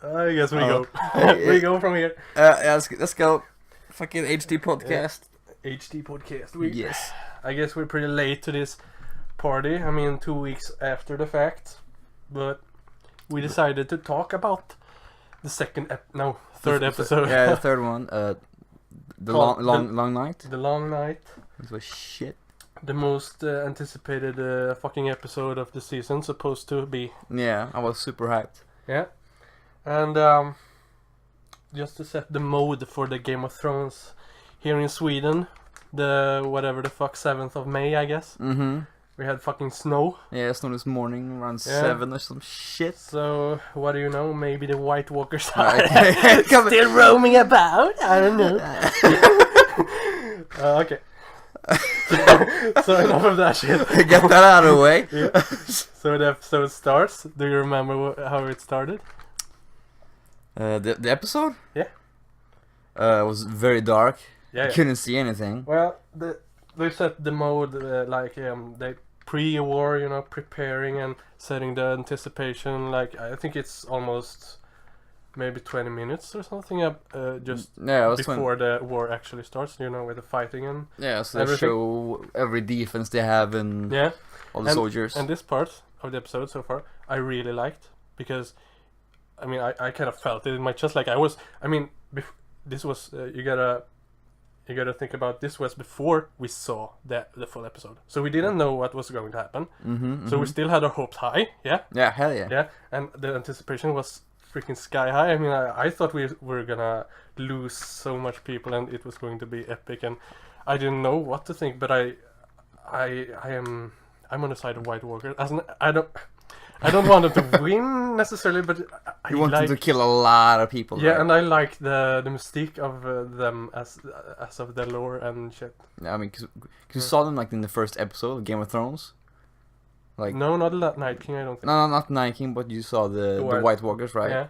I guess we go. Yeah. We go from here. Yeah, let's go. Fucking HD podcast. HD podcast. Yes. I guess we're pretty late to this party. I mean, 2 weeks after the fact, but we decided to talk about the third episode. Yeah, the third one. The long night. The long night. It was shit. The most anticipated fucking episode of the season, supposed to be. Yeah, I was super hyped. Yeah, and just to set the mode for the Game of Thrones here in Sweden, the 7th of May, I guess. Mm-hmm. We had fucking snow. Yeah, snow this morning around 7 or some shit. So, what do you know? Maybe the White Walkers are Right. still roaming about. I don't know. Okay. So enough of that shit. Get that out of the way. Yeah. So the episode starts. Do you remember how it started? The episode? Yeah. It was very dark. Yeah. Couldn't see anything. Well, they set the mode they pre-war, preparing and setting the anticipation. Like I think it's almost maybe 20 minutes or something just Yeah, it was before the war actually starts. With the fighting and so they everything. show every defense they have and yeah. all the soldiers. And this part of the episode so far, I really liked because, I mean, I kind of felt it in my chest. Like this was you gotta think about this was before we saw the full episode, so we didn't know what was going to happen. So we still had our hopes high. Yeah. Yeah, hell yeah. Yeah, and the anticipation was freaking sky high. I mean, I thought we were gonna lose so much people and it was going to be epic, and I didn't know what to think. But I'm on the side of White Walker. I don't want them to win necessarily, but You want them to kill a lot of people. Yeah, right? and I like the mystique of them as of the lore and shit. I mean, because you saw them like in the first episode of Game of Thrones. Like No, not the Night King. I don't think. no, not Night King, but you saw the White Walkers, right? Yeah,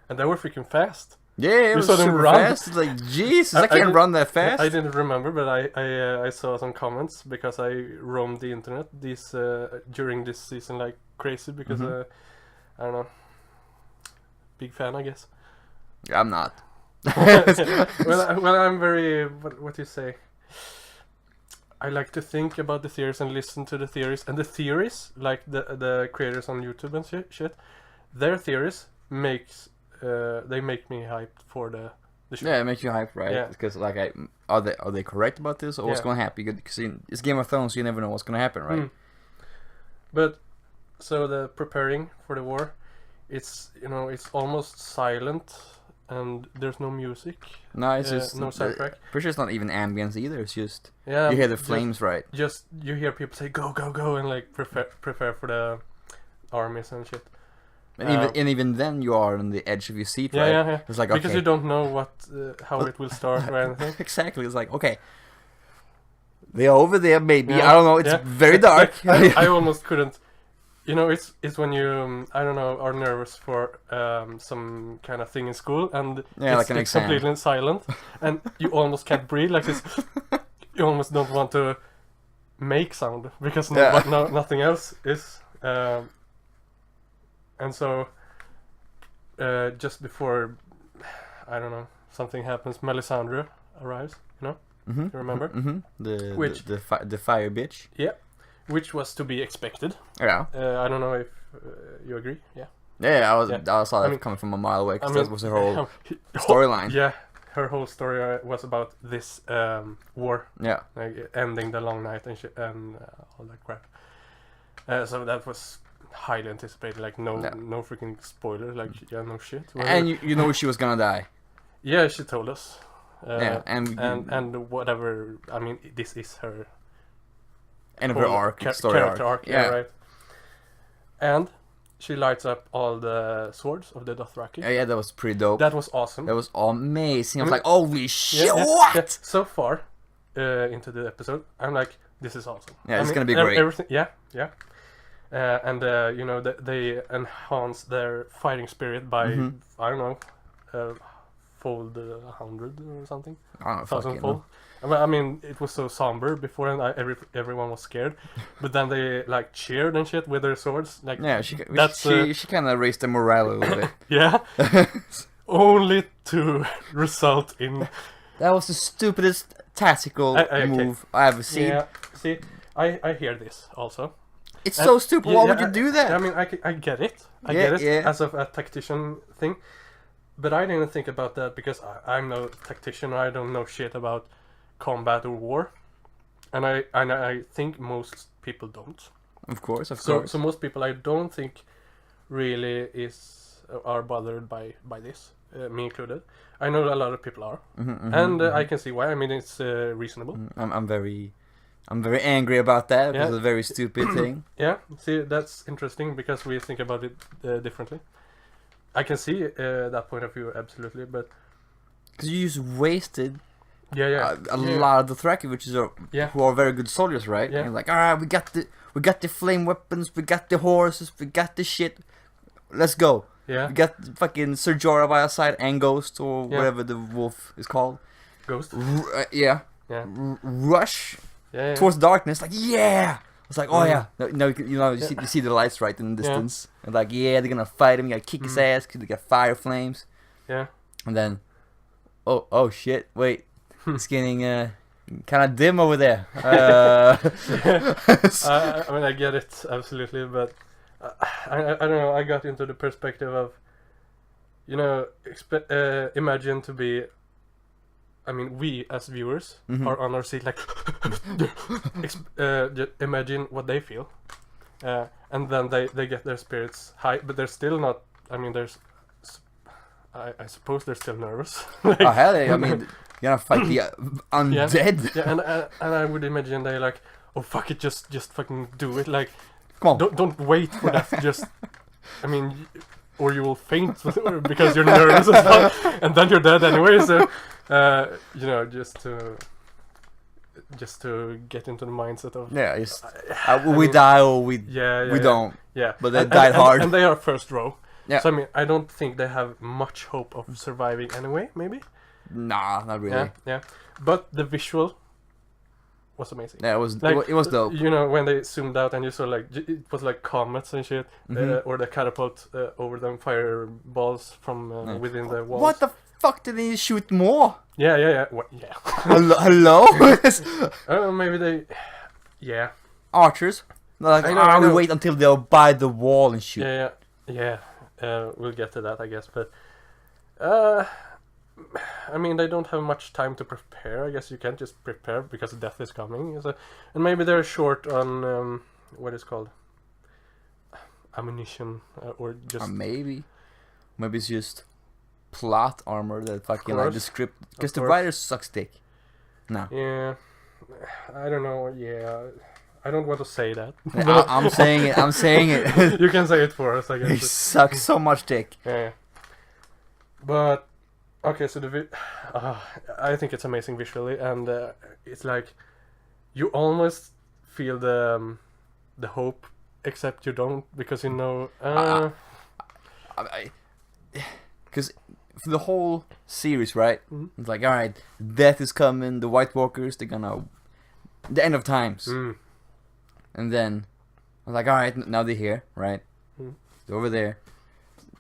and they were freaking fast. Yeah, it was saw them super run. fast. It's like Jesus, I can't run that fast. I didn't remember, but I saw some comments because I roamed the internet during this season like crazy because I don't know, big fan I guess. I'm not. well, I'm very what do you say? I like to think about the theories and listen to the theories, and the theories like the creators on YouTube and shit, their theories they make me hyped for the show. Yeah, it makes you hyped, right? Yeah. Because like, are they correct about this, or what's gonna happen? Because it's Game of Thrones, so you never know what's gonna happen, right? But so the preparing for the war, it's almost silent, and there's no music. No, it's just no soundtrack. Pretty sure it's not even ambience either. It's just Yeah, you hear the flames, right? Just you hear people say go go go and like prepare for the armies and shit. And even then you are on the edge of your seat, right? Yeah. It's like because okay. you don't know how it will start or anything. Exactly. It's like okay, they're over there. Maybe I don't know. It's Yeah. very dark. I almost couldn't. It's when you I don't know are nervous for some kind of thing in school and like an it's exam. completely silent and you almost can't breathe like this. You almost don't want to make sound because nothing else is. And so just before I don't know something happens, Melisandre arrives. Mm-hmm. You remember? Mm-hmm. The fire bitch. Yeah. Which was to be expected. Yeah. I don't know if you agree. Yeah. Yeah, I saw that coming from a mile away because that was her whole storyline. Yeah, her whole story was about this war. Yeah. Like ending the long night and and all that crap. So that was highly anticipated. Like no freaking spoiler. Like no shit. And you know she was gonna die. Yeah, she told us. And whatever. I mean, this is her. End of her arc, character arc. Yeah, right. And she lights up all the swords of the Dothraki. Yeah, that was pretty dope. That was awesome. That was amazing. I was like, holy shit, Yeah. what? So far into the episode, I'm like, this is awesome. Yeah, it's gonna be great. Everything, yeah. And they enhance their fighting spirit by I don't know, fold 100 or something. I don't know, 1,000 fucking fold. I mean, it was so somber before, and everyone was scared. But then they like cheered and shit with their swords. Like, yeah, that's she kind of raised the morale a little bit. yeah, only to result in. That was the stupidest tactical move I ever seen. Yeah, see, I hear this also. It's so stupid. Why would you do that? I mean, I get it. I Yeah, get it yeah. as of a tactician thing. But I didn't think about that because I'm no tactician. I don't know shit about combat or war. And I think most people don't. Of course. So most people I don't think really are bothered by this, me included. I know a lot of people are, and I can see why. I mean, it's reasonable. I'm very angry about that. It was a very stupid thing. Yeah, see, that's interesting because we think about it differently. I can see that point of view absolutely, but because you just wasted a lot of the Thraki, who are very good soldiers, right? Yeah. And like, all right, we got the flame weapons, we got the horses, we got the shit. Let's go. Yeah. We got fucking Ser Jorah by our side and Ghost or whatever the wolf is called. Ghost. Yeah. Rush towards darkness, like It's like, oh yeah, no, you see the lights right in the distance, and like, yeah, they're gonna fight him. You gotta kick his ass because they got fire flames. Yeah. And then, oh shit, wait, it's getting kind of dim over there. I mean, I get it absolutely, but I don't know. I got into the perspective of, imagine to be. I mean, we as viewers are on our seat, like, imagine what they feel, and then they get their spirits high, but they're still not. I mean, I suppose they're still nervous. Like, oh hell yeah! I mean, you're gonna fight the undead. Yeah, and I would imagine they're like, oh fuck it, just fucking do it. Like, come on, don't wait for that. Just, I mean, or you will faint because you're nervous as fuck, and then you're dead anyway. So. Just to get into the mindset of we die or we don't. Yeah, but they died hard, and they are first row. Yeah. So I mean, I don't think they have much hope of surviving anyway. Maybe. Nah, not really. Yeah. But the visual was amazing. Yeah, it was like, it was dope. When they zoomed out and you saw like it was like comets and shit, or the catapult over them fireballs from within the walls. What the fuck did they shoot more? Yeah. What? Yeah. Hello? Maybe they. Yeah. Archers. Like, I know. We wait until they're by the wall and shoot. Yeah. We'll get to that, I guess. But I mean, they don't have much time to prepare. I guess you can't just prepare because death is coming. So, and maybe they're short on what is called ammunition or just maybe it's just plot armor that fucking like the script, because the writers sucks dick. No. Yeah, I don't know. Yeah, I don't want to say that. I'm saying it. You can say it for us, I guess. He sucks so much dick. Yeah. But okay, so I think it's amazing visually, and it's like you almost feel the hope, except you don't, because because for the whole series, right? It's like, all right, death is coming. The White Walkers, they're gonna the end of times, and then I was like, all right, now they're here, right? They're over there.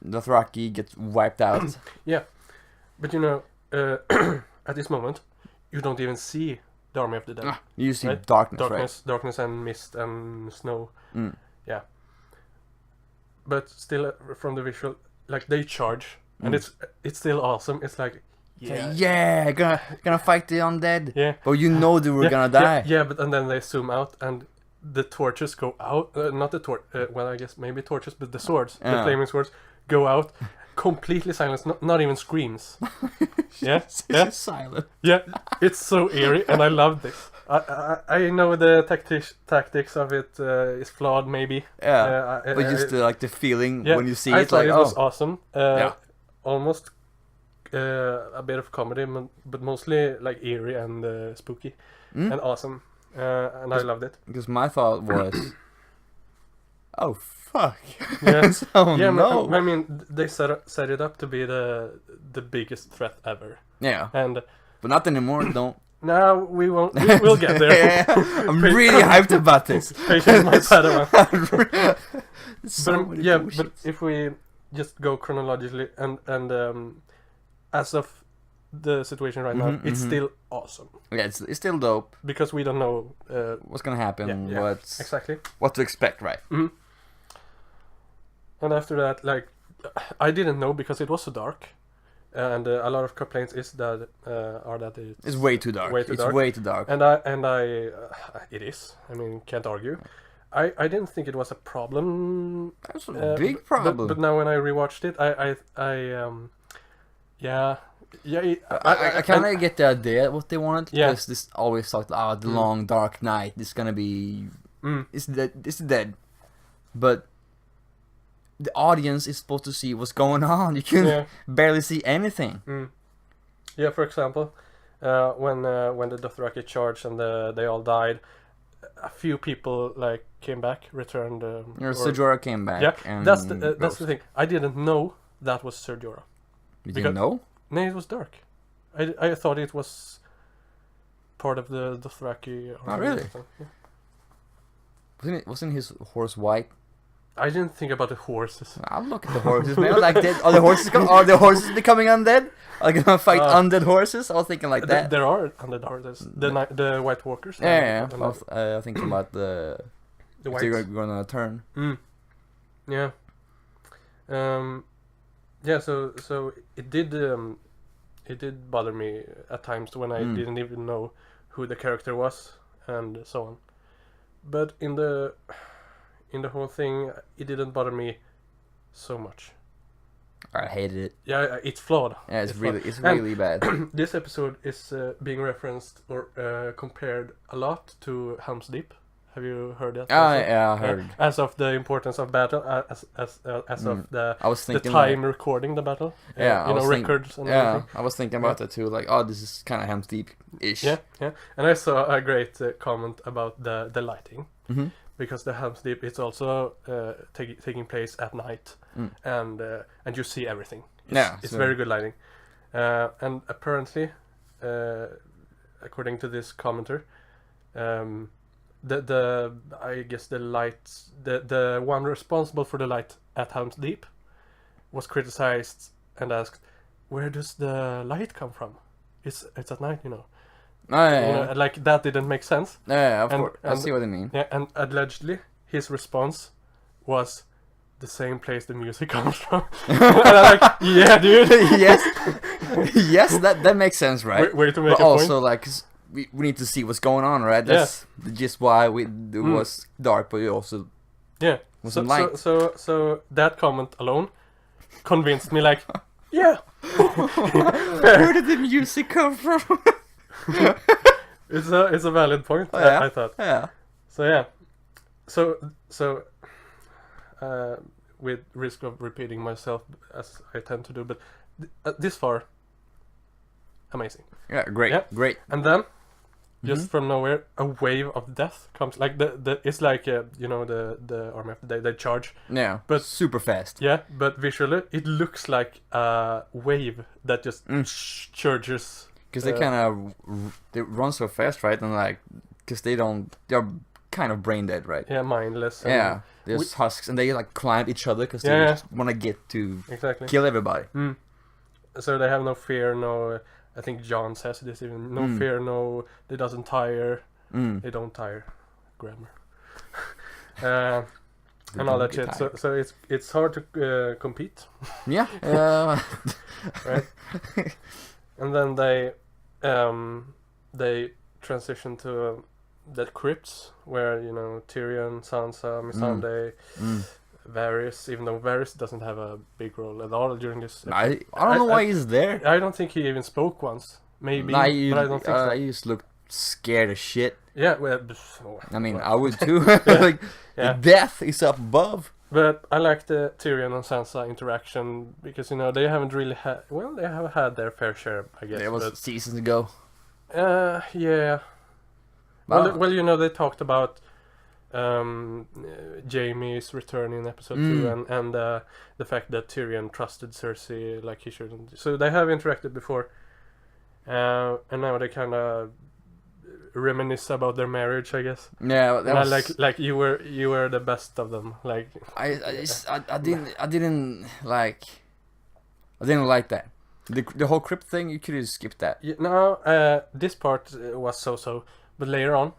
Dothraki gets wiped out. Yeah, but at this moment, you don't even see the army of the dead. You see right? darkness, darkness and mist and snow. Yeah, but still, from the visual, like they charge. And it's still awesome. It's like gonna fight the undead. Yeah, but they were gonna die. Yeah, but and then they zoom out and the torches go out. Not the torch. Well, I guess maybe torches, but the swords, the flaming swords, go out. Completely silence. Not even screams. It's just silent. Yeah, it's so eerie, and I love this. I know the tactics of it is flawed, maybe. Yeah, but just like the feeling when you see I it, thought like it was awesome. Almost a bit of comedy, but mostly like eerie and spooky and awesome. And I loved it. Because my thought was, oh fuck. Yeah. Oh Yeah, no. I mean, they set it up to be the biggest threat ever, Yeah, and but not anymore. Don't. now we won't. We'll get there. Yeah, I'm really hyped about this. Patience, my Padawan. So But many yeah, bullshits. but if we just go chronologically and as of the situation right now, it's still awesome yeah, it's still dope. because we don't know What's gonna happen? yeah, What's exactly. what to expect? Right. Mhm. And after that, like, I didn't know because it was so dark, and a lot of complaints is that are that It's way too dark. Way too it's dark. way too dark. and I it is. I mean, can't argue. I didn't think it was a problem. That's a big problem. But now when I rewatched it, yeah, I kind of get the idea what they wanted. Yeah. Because this always talked about the long dark night. It's gonna be it's dead. But the audience is supposed to see what's going on. You can yeah. barely see anything. Yeah, for example, when the Dothraki charged and they all died, a few people like came back, returned. Ser Jorah came back. Yeah, and that's the Ghost. thing. I didn't know that was Ser Jorah. Did because- you know? No, it was dark. I thought it was part of the Dothraki. Oh, really? or something. Yeah. Wasn't his horse white? I didn't think about the horses. I'll look at the horses, man. Like, are the horses are the horses becoming undead? Are they gonna fight undead horses? I was thinking like that. There are undead horses. The White Walkers. Yeah. and I was thinking about the the if they're Whites. gonna turn. Yeah. Yeah. So it did bother me at times when I didn't even know who the character was and so on. But in the whole thing, it didn't bother me so much. I hated it. Yeah, it's flawed. Yeah, it's flawed. really bad. This episode is being referenced or compared a lot to Helm's Deep. Have you heard that? Ah, also? yeah, I heard. As of the importance of battle, as of the I was the thinking time like, recording the battle. Yeah, you I know, was think- records and yeah, everything. I was thinking about that too. Like, oh, this is kind of Helm's Deep-ish. Yeah. And I saw a great comment about the lighting. Mm-hmm. Because the Helm's Deep is also taking place at night, and you see everything. It's so- very good lighting, and apparently, according to this commenter, the I guess the lights, the one responsible for the light at Helm's Deep, was criticized and asked, "Where does the light come from? It's at night, you know." Oh, yeah, You yeah. know, like that didn't make sense. Yeah, of And- course. I and- see what you mean. Yeah, and allegedly his response was the same place the music comes from. And I'm like, yeah, dude. yes, that makes sense, right? Way to make But a point. also, like, we need to see what's going on, right? That's just why it was dark, but it also Yeah. wasn't light. So that comment alone convinced me, like, yeah, Where did the music come from? it's a valid point. Oh, yeah. I thought. Yeah. So yeah. So with risk of repeating myself as I tend to do, but this far, amazing. Yeah, great, Yeah. great. And then, Mm-hmm. just from nowhere, a wave of death comes. Like it's like you know the army of the day, they charge. Yeah, But- super fast. Yeah, but visually it looks like a wave that just charges. Because they kind of they run so fast, right? And like, because they're kind of brain dead, right? Yeah, mindless. And Yeah, there's husks, and they like climb each other because they Yeah. just want to get to Exactly. kill everybody. So they have no fear, no. I think John says this even. No fear, no. They doesn't tire. They don't tire. Grammar. And all don't that get shit. So it's hard to compete. Yeah. Right. And then they transition to the crypts where, you know, Tyrion, Sansa, Missandei, Varys, even though Varys doesn't have a big role at all during this episode. I don't know why he's there. I don't think he even spoke once. Maybe, Nah, but I don't think so. he just looked scared as shit. Yeah, well, I mean, I would too. Like, Yeah. the death is up above. but I like the Tyrion and Sansa interaction because, you know, they haven't really had. Well, they have had their fair share, I guess. It was seasons ago. Yeah. Wow. Well, you know, they talked about Jamie is returning in episode 2, and the fact that Tyrion trusted Cersei like he shouldn't. So they have interacted before, and now they kind of reminisce about their marriage, I guess. Yeah, that And was like you were the best of them. Like I didn't like that. The whole crypt thing, you could have skipped that. no, this part was so, but later on,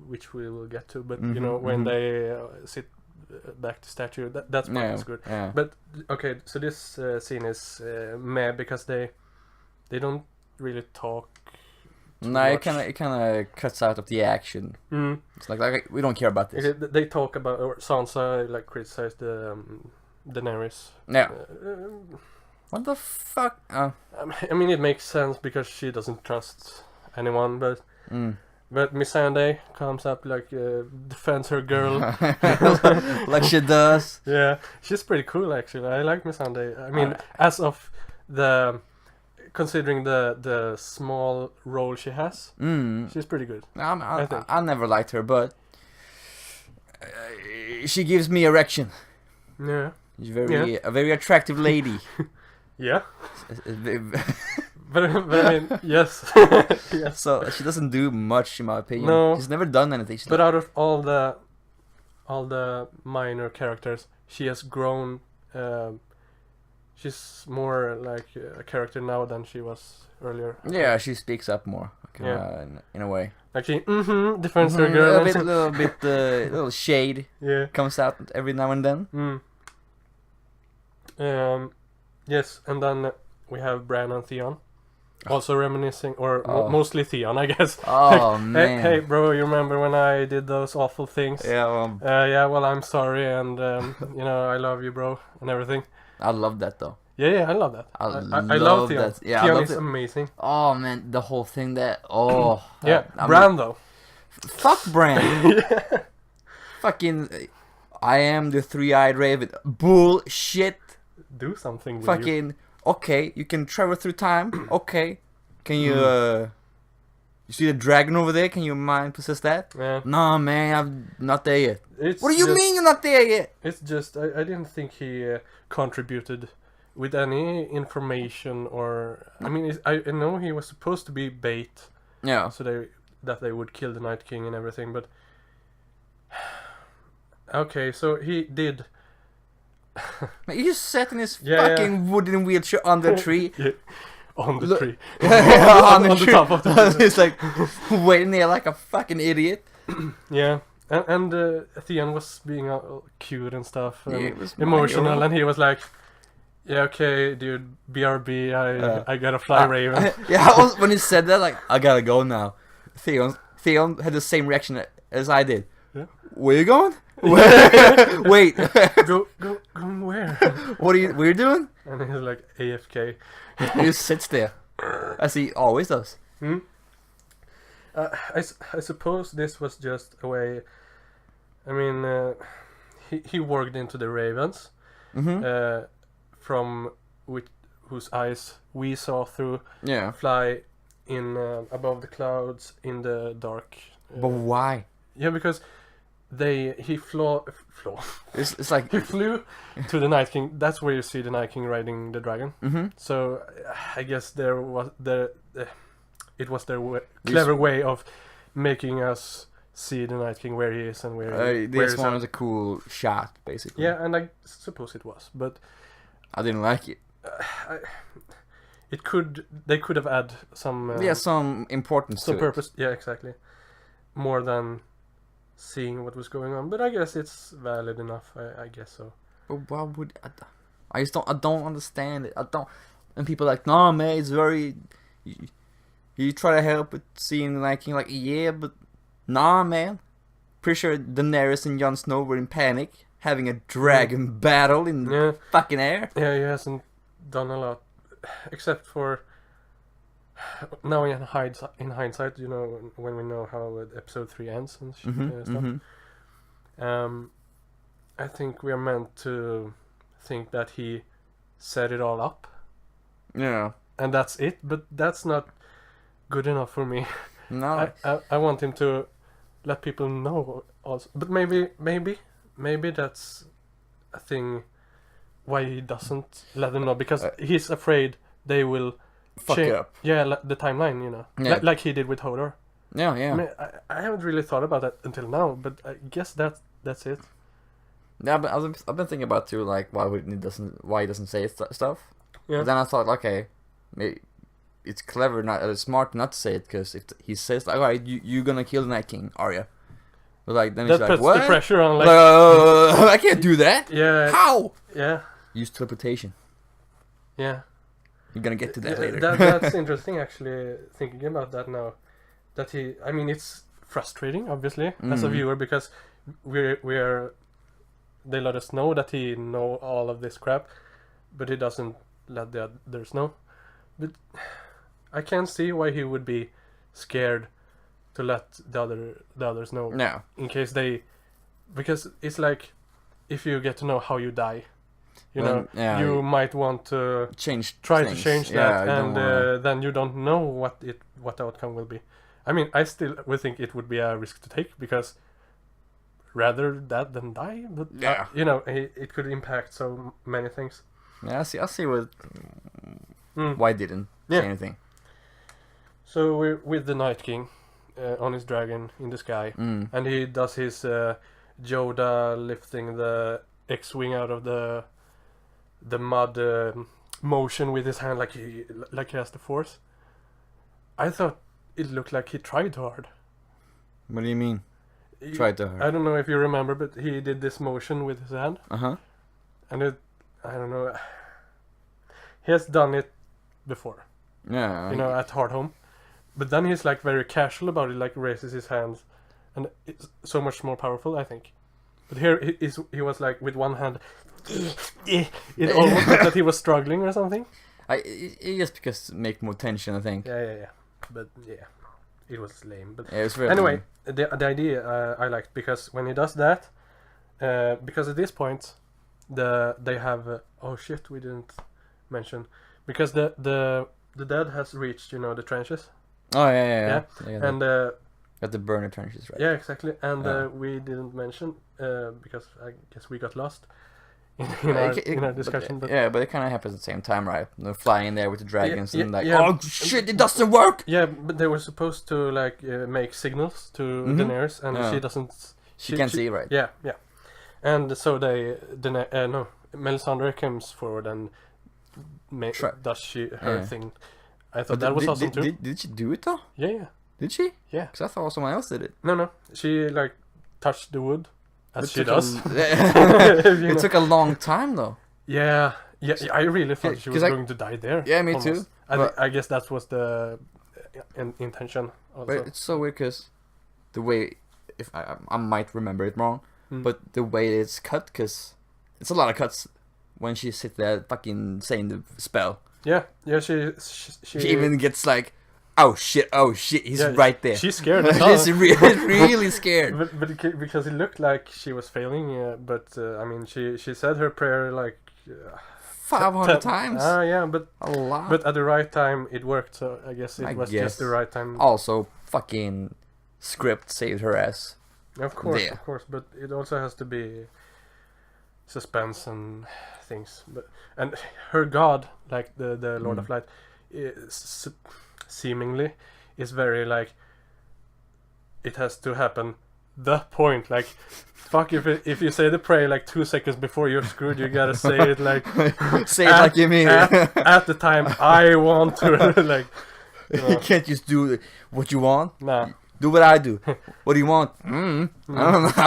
which we will get to. But you know, when they sit back to statue, that's part is good. Yeah. But okay, so this scene is meh because they don't really talk. No, it kind of cuts out of the action. It's like we don't care about this. Okay, they talk about, or Sansa like criticize the Daenerys. Yeah. What the fuck? I mean, it makes sense because she doesn't trust anyone, but Missandei comes up like defends her girl. Like she does. Yeah, she's pretty cool actually. I like Missandei. I mean, as of considering the small role she has, she's pretty good. I think. I never liked her, but she gives me erection. Yeah. She's a very attractive lady. Yeah. But I mean, yes. Yes. So she doesn't do much in my opinion. No. She's never done anything. But out of all the minor characters, she has grown. She's more like a character now than she was earlier. Yeah, she speaks up more. In a way. Like she defends her girl. A little shade. Yeah. Comes out every now and then. Yes, and then we have Bran and Theon. Also reminiscing, or mostly Theon, I guess. Oh, like, man. Hey, bro, you remember when I did those awful things? Yeah, well, I'm sorry, and, you know, I love you, bro, and everything. I love that, though. Yeah, I love that. I love Theon. that. Yeah, Theon is amazing. Oh, man, the whole thing that... Oh. Yeah, Bran, though. Fuck Bran. Fucking... I am the three-eyed raven. Bullshit. Do something with Fucking... Okay, you can travel through time. Okay. Can you, you see the dragon over there? Can you mind possess that? Yeah. No, man, I'm not there yet. What do you just, mean you're not there yet? It's just, I didn't think he contributed with any information or... I mean, I know he was supposed to be bait. Yeah. So that they would kill the Night King and everything, but... Okay, so he did... He just sat in his fucking wooden wheelchair on the tree. On the tree. on the tree. Top of the tree. He's like waiting there like a fucking idiot. Yeah, and Theon was being cute and stuff, and it was emotional, and he was like, "Yeah, okay, dude, BRB, I gotta fly, Raven." Yeah, when he said that, like, I gotta go now. Theon had the same reaction as I did. Yeah. Where you going? Wait. Going where? What are you doing? And he's like AFK. He just sits there, as he always does. I suppose this was just a way. I mean, he worked into the Ravens, from whose eyes we saw through. Yeah. Fly in above the clouds in the dark. But why? Yeah, because he flew. It's like he flew to the Night King. That's where you see the Night King riding the dragon. So I guess it was their clever way of making us see the Night King where he is and where. This one was a cool shot, basically. Yeah, and I suppose it was, but I didn't like it. They could have added some. Some importance. Some to purpose. It. Yeah, exactly. More than seeing what was going on, but I guess it's valid enough. I guess so. But why would I just don't? I don't understand it. I don't. And people are like, nah, man, it's very. You try to help with seeing the Night King, like, yeah, but nah, man. Pretty sure Daenerys and Jon Snow were in panic, having a dragon battle in the fucking air. Yeah, he hasn't done a lot, except for. Now in hindsight, you know, when we know how episode 3 ends and stuff, I think we are meant to think that he set it all up. Yeah. And that's it, but that's not good enough for me. No. I want him to let people know also. But maybe that's a thing why he doesn't let them know, because he's afraid they will Fuck it up. Yeah, the timeline, Yeah. like he did with Hodor. Yeah, yeah. I mean, I haven't really thought about that until now, but I guess that's it. Yeah, but I've been thinking about too, like why he doesn't say stuff. Yeah. But then I thought, okay, maybe it's clever, smart not to say it, because if he says like, alright, you're gonna kill the Night King, Arya. But like then That he's like, puts what? the pressure on, like, I can't do that. yeah, How? yeah, Use teleportation. yeah. You're gonna get to that Yeah, later. that's interesting, actually, thinking about that now. That I mean, it's frustrating, obviously, as a Mhm. viewer, because they let us know that he know all of this crap, but he doesn't let the others know. But I can't see why he would be scared to let the others know, No. in case because it's like, if you get to know how you die, Then, know, yeah, you might want to try to change that, you don't and wanna- then you don't know what the outcome will be. I mean, I still would think it would be a risk to take, because rather that than die, but Yeah. it could impact so many things. Yeah, I see what. Mm. Why didn't Yeah. say anything? So we're with the Night King on his dragon in the sky, Mm. and he does his Yoda lifting the X-wing out of the mud motion with his hand, like he has the Force. I thought it looked like he tried too hard. What do you mean? He- Tried to I her. don't know if you remember, but he did this motion with his hand, Uh-huh. and I don't know. He has done it before, Yeah. at Hardhome, but then he's like very casual about it, like raises his hands, and it's so much more powerful, I think. But here he was like with one hand. It almost looked that he was struggling or something. It just because to make more tension, I think. Yeah. But yeah, it was lame. But Yeah, it was very anyway, the idea I liked, because when he does that, because at this point, they have oh shit, we didn't mention, because the dead has reached the trenches, Oh yeah. and got the burner trenches, right? yeah, exactly, and Yeah. we didn't mention because I guess we got lost in Yeah, our discussion, but yeah, but it kind of happens at the same time, right? They're flying there with the dragons, and like, yeah. oh shit, it doesn't work. yeah, but they were supposed to like make signals to Mhm. Daenerys, and Yeah. she doesn't. She can't see, right? Yeah, and so Melisandre comes forward and Try- does her Yeah. thing. I thought But that was did, awesome did, too. Did she do it though? Yeah. Did she? Yeah. Because I thought someone else did it. No, she like touched the wood, as It she took does. It You know. took a long time though. Yeah. I really thought she was 'Cause I- going to die there. Yeah, me almost. too. I guess that was the intention also. But it's so weird because the way, if I might remember it wrong, Mm. but the way it's cut, because it's a lot of cuts when she sits there fucking saying the spell. yeah, she She even gets like, oh shit, he's Yeah, right there. she's scared as well. She's really scared. because it looked like she was failing, but I mean, she said her prayer like 500 times. Yeah, but A lot. but at the right time it worked. So I guess it I was guess. just the right time. Also, fucking script saved her ass. Of course, there. of course, but it also has to be suspense and things. And her god, like the Lord of Light, is seemingly is very like, it has to happen. The point, like, fuck, if you say the prayer like 2 seconds before you're screwed, you gotta say it like Say it like you mean it. at the time I want to like. You can't just do what you want. Nah. Do what I do. What do you want? I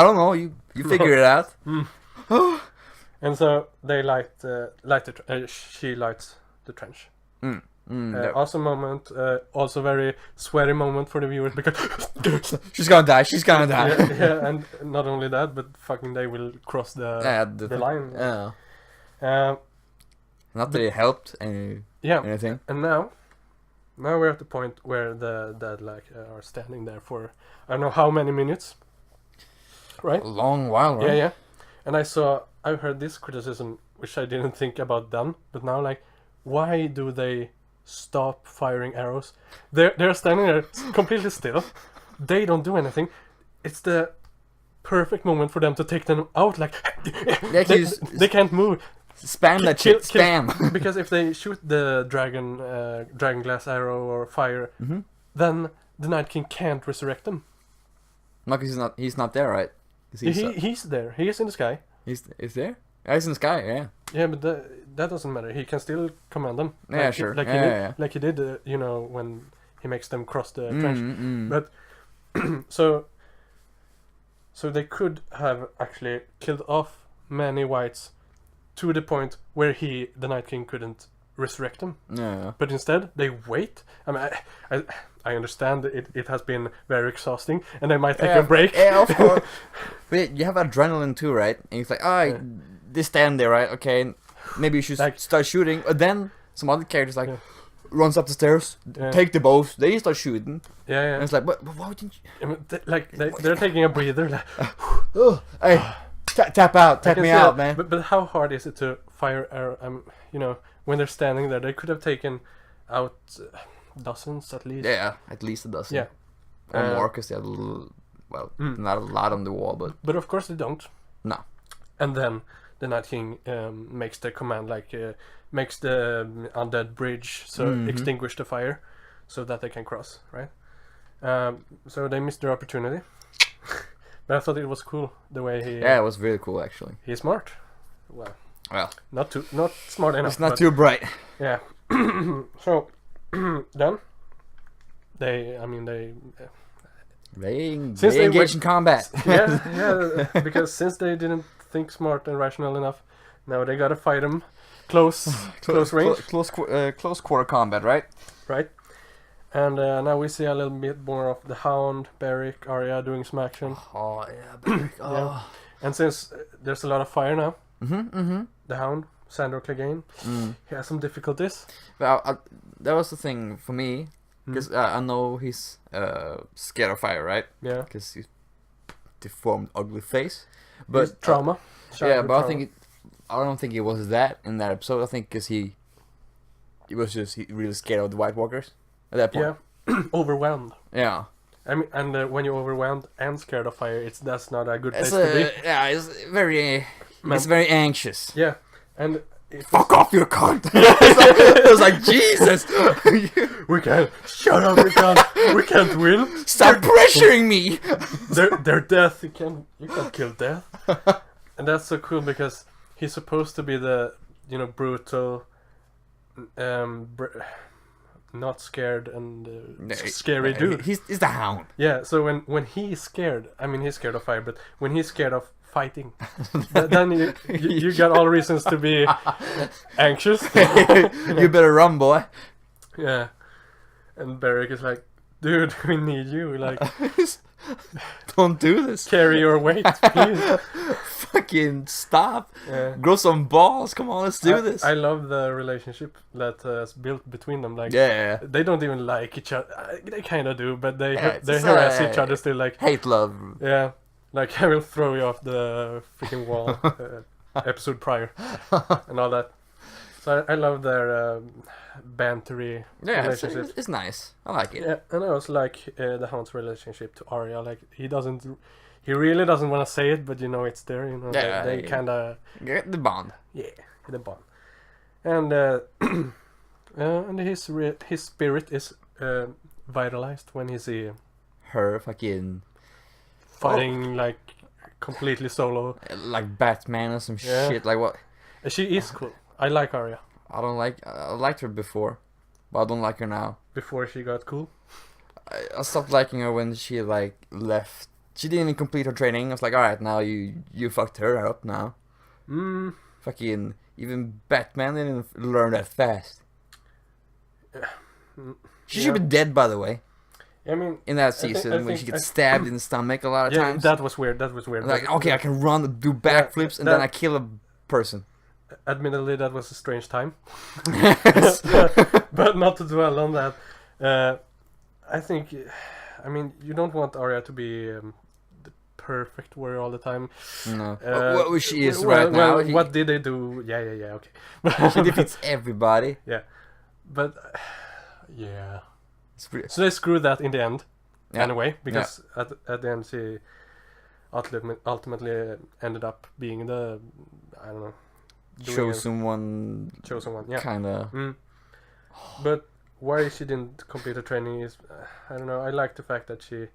don't know. You figure it out. And so they she lights the trench. Yeah. Awesome moment. Also very sweaty moment for the viewers, because She's gonna die. She's gonna die. yeah, and not only that, but fucking they will cross the line. Yeah. Uh, Not that it helped yeah, anything. and now we're at the point where the dead are standing there for I don't know how many minutes, right? A long while, right? Yeah. And I've heard this criticism, which I didn't think about then, but now like, why do they stop firing arrows? They're standing there completely still. They don't do anything. it's the perfect moment for them to take them out. Like they can't move. Spam that shit. Spam. Because if they shoot the dragon glass arrow or fire, then the Night King can't resurrect them. No, because he's not there, right? He's there. He is in the sky. He's there. Yeah, he's in the sky. Yeah. Yeah, but that doesn't matter. He can still command them. Yeah, sure. Like he did, when he makes them cross the trench. But so they could have actually killed off many whites to the point where the Night King couldn't resurrect them. Yeah. But instead, they wait. I mean, I understand it has been very exhausting, and they might take a break. Yeah, of course. But you have adrenaline too, right? And it's like, they stand there, right? Okay, maybe you should start shooting. But then some other characters runs up the stairs, take the bows, they start shooting. Yeah. And it's like, but why wouldn't you? I mean, they're taking a breather. Like, hey, tap out, tap me out, man. But how hard is it to fire arrow? When they're standing there, they could have taken out dozens at least. Yeah, at least a dozen. Yeah, or more, because they had not a lot on the wall, but of course they don't. No. And then the Night King makes the command, makes the undead bridge, so extinguish the fire, so that they can cross, right? So they missed their opportunity. But I thought it was cool the way he. Yeah, it was really cool actually. He's smart. Well, not smart enough. It's not too bright. Yeah. So then they engage in combat. yeah, because since they didn't think smart and rational enough, now they gotta fight them close range, close quarter combat, right? Right. And now we see a little bit more of the Hound, Beric, Arya doing some action. Oh yeah, Beric. Yeah. And since there's a lot of fire now, the Hound, Sandor Clegane, he has some difficulties. Well, that was the thing for me, because I know he's scared of fire, right? Yeah. Because he's deformed, ugly face. But he's trauma. Yeah, but I don't think it was that in that episode. I think because he was just really scared of the White Walkers at that point. Yeah. Overwhelmed. Yeah. I mean, and when you're overwhelmed and scared of fire, that's not a good place to be. Yeah, it's very anxious. Yeah, and fuck off, you cunt! It was like Jesus. We can't. Shut up, we can't win. Stop pressuring me. They're death. You can't kill death. And that's so cool because he's supposed to be the brutal, not scared and scary dude. He's the Hound. Yeah. So when he's scared, I mean he's scared of fire, but when he's scared of fighting, then you got all reasons to be anxious. You better run, boy. Yeah. And Beric is like, dude, we need you. Like, don't do this. Carry your weight, please. Fucking stop. Yeah. Grow some balls. Come on, let's do this. I love the relationship that's built between them. Like, they don't even like each other. They kind of do, but they harass each other still. Like hate love. Yeah. Like, I will throw you off the freaking wall. Episode prior and all that. So I love their bantery relationship. It's nice. I like it. Yeah, and I also like the Hound's relationship to Arya. Like he really doesn't want to say it, but it's there. Yeah, they kind of get the bond. Yeah, the bond. And and his spirit is vitalized when he see her fucking fighting like completely solo, like Batman or some shit. Like what? She is cool. I like Arya. I liked her before, but I don't like her now. Before she got cool? I stopped liking her when she left. She didn't even complete her training. I was like, alright, now you fucked her up now. Fucking even Batman didn't learn that fast. She should be dead, by the way. I mean, in that season when she gets stabbed in the stomach a lot of times. That was weird. Like, okay, I can run, do backflips, and then I kill a person. Admittedly, that was a strange time. But not to dwell on that. I think, I mean, you don't want Arya to be the perfect warrior all the time. No. Well, she is right now. What did they do? Yeah, okay. She defeats everybody. Yeah. But, yeah. So they screwed that in the end. Yeah. anyway, because at the end she ultimately ended up being the, I don't know, chosen one. chosen one. Yeah. Kind of. But why she didn't complete her training is, I don't know. I like the fact that she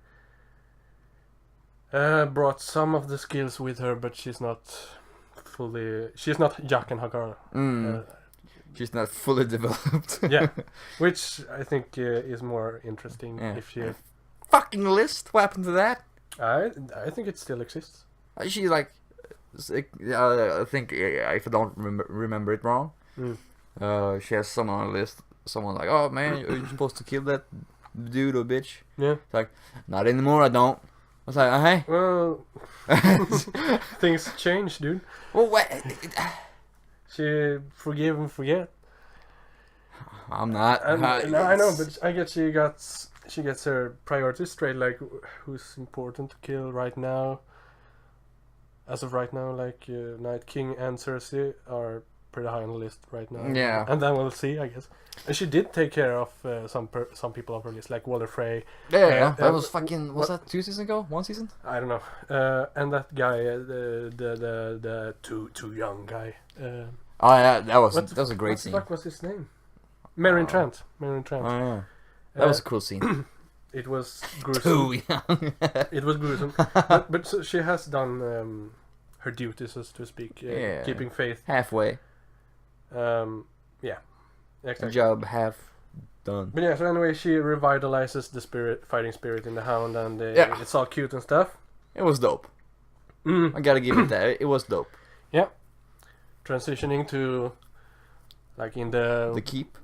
brought some of the skills with her, but she's not Jack and Hagar. She's not fully developed. Yeah, which I think is more interesting if she. Fucking list. What happened to that? I think it still exists. She like, I think if I don't remember it wrong, she has someone on a list. Someone like, oh man, you're supposed to kill that dude or bitch. Yeah. It's like, not anymore. I don't. I was like, hey. Well, things change, dude. Well, what? She forgive and forget. I'm not. No, I know, but I guess she gets her priorities straight. Like, who's important to kill right now? As of right now, like Night King and Cersei are pretty high on the list right now. Yeah. And then we'll see, I guess. And she did take care of some people on her list, like Walder Frey. Yeah, that was fucking. Was that 2 seasons ago? 1 season? I don't know. And that guy, the too young guy. Oh yeah, that was a great scene. What was his name? Meryn Trant. Meryn Trant. Oh yeah, that was a cool scene. It was gruesome. Too young. It was gruesome, but so she has done her duties, so to speak, keeping faith. Halfway. Yeah, exactly. Job half done. But yeah, so anyway, she revitalizes the fighting spirit in the Hound, and it's all cute and stuff. It was dope. I gotta give it that. It was dope. Yeah. Transitioning to, like in the keep.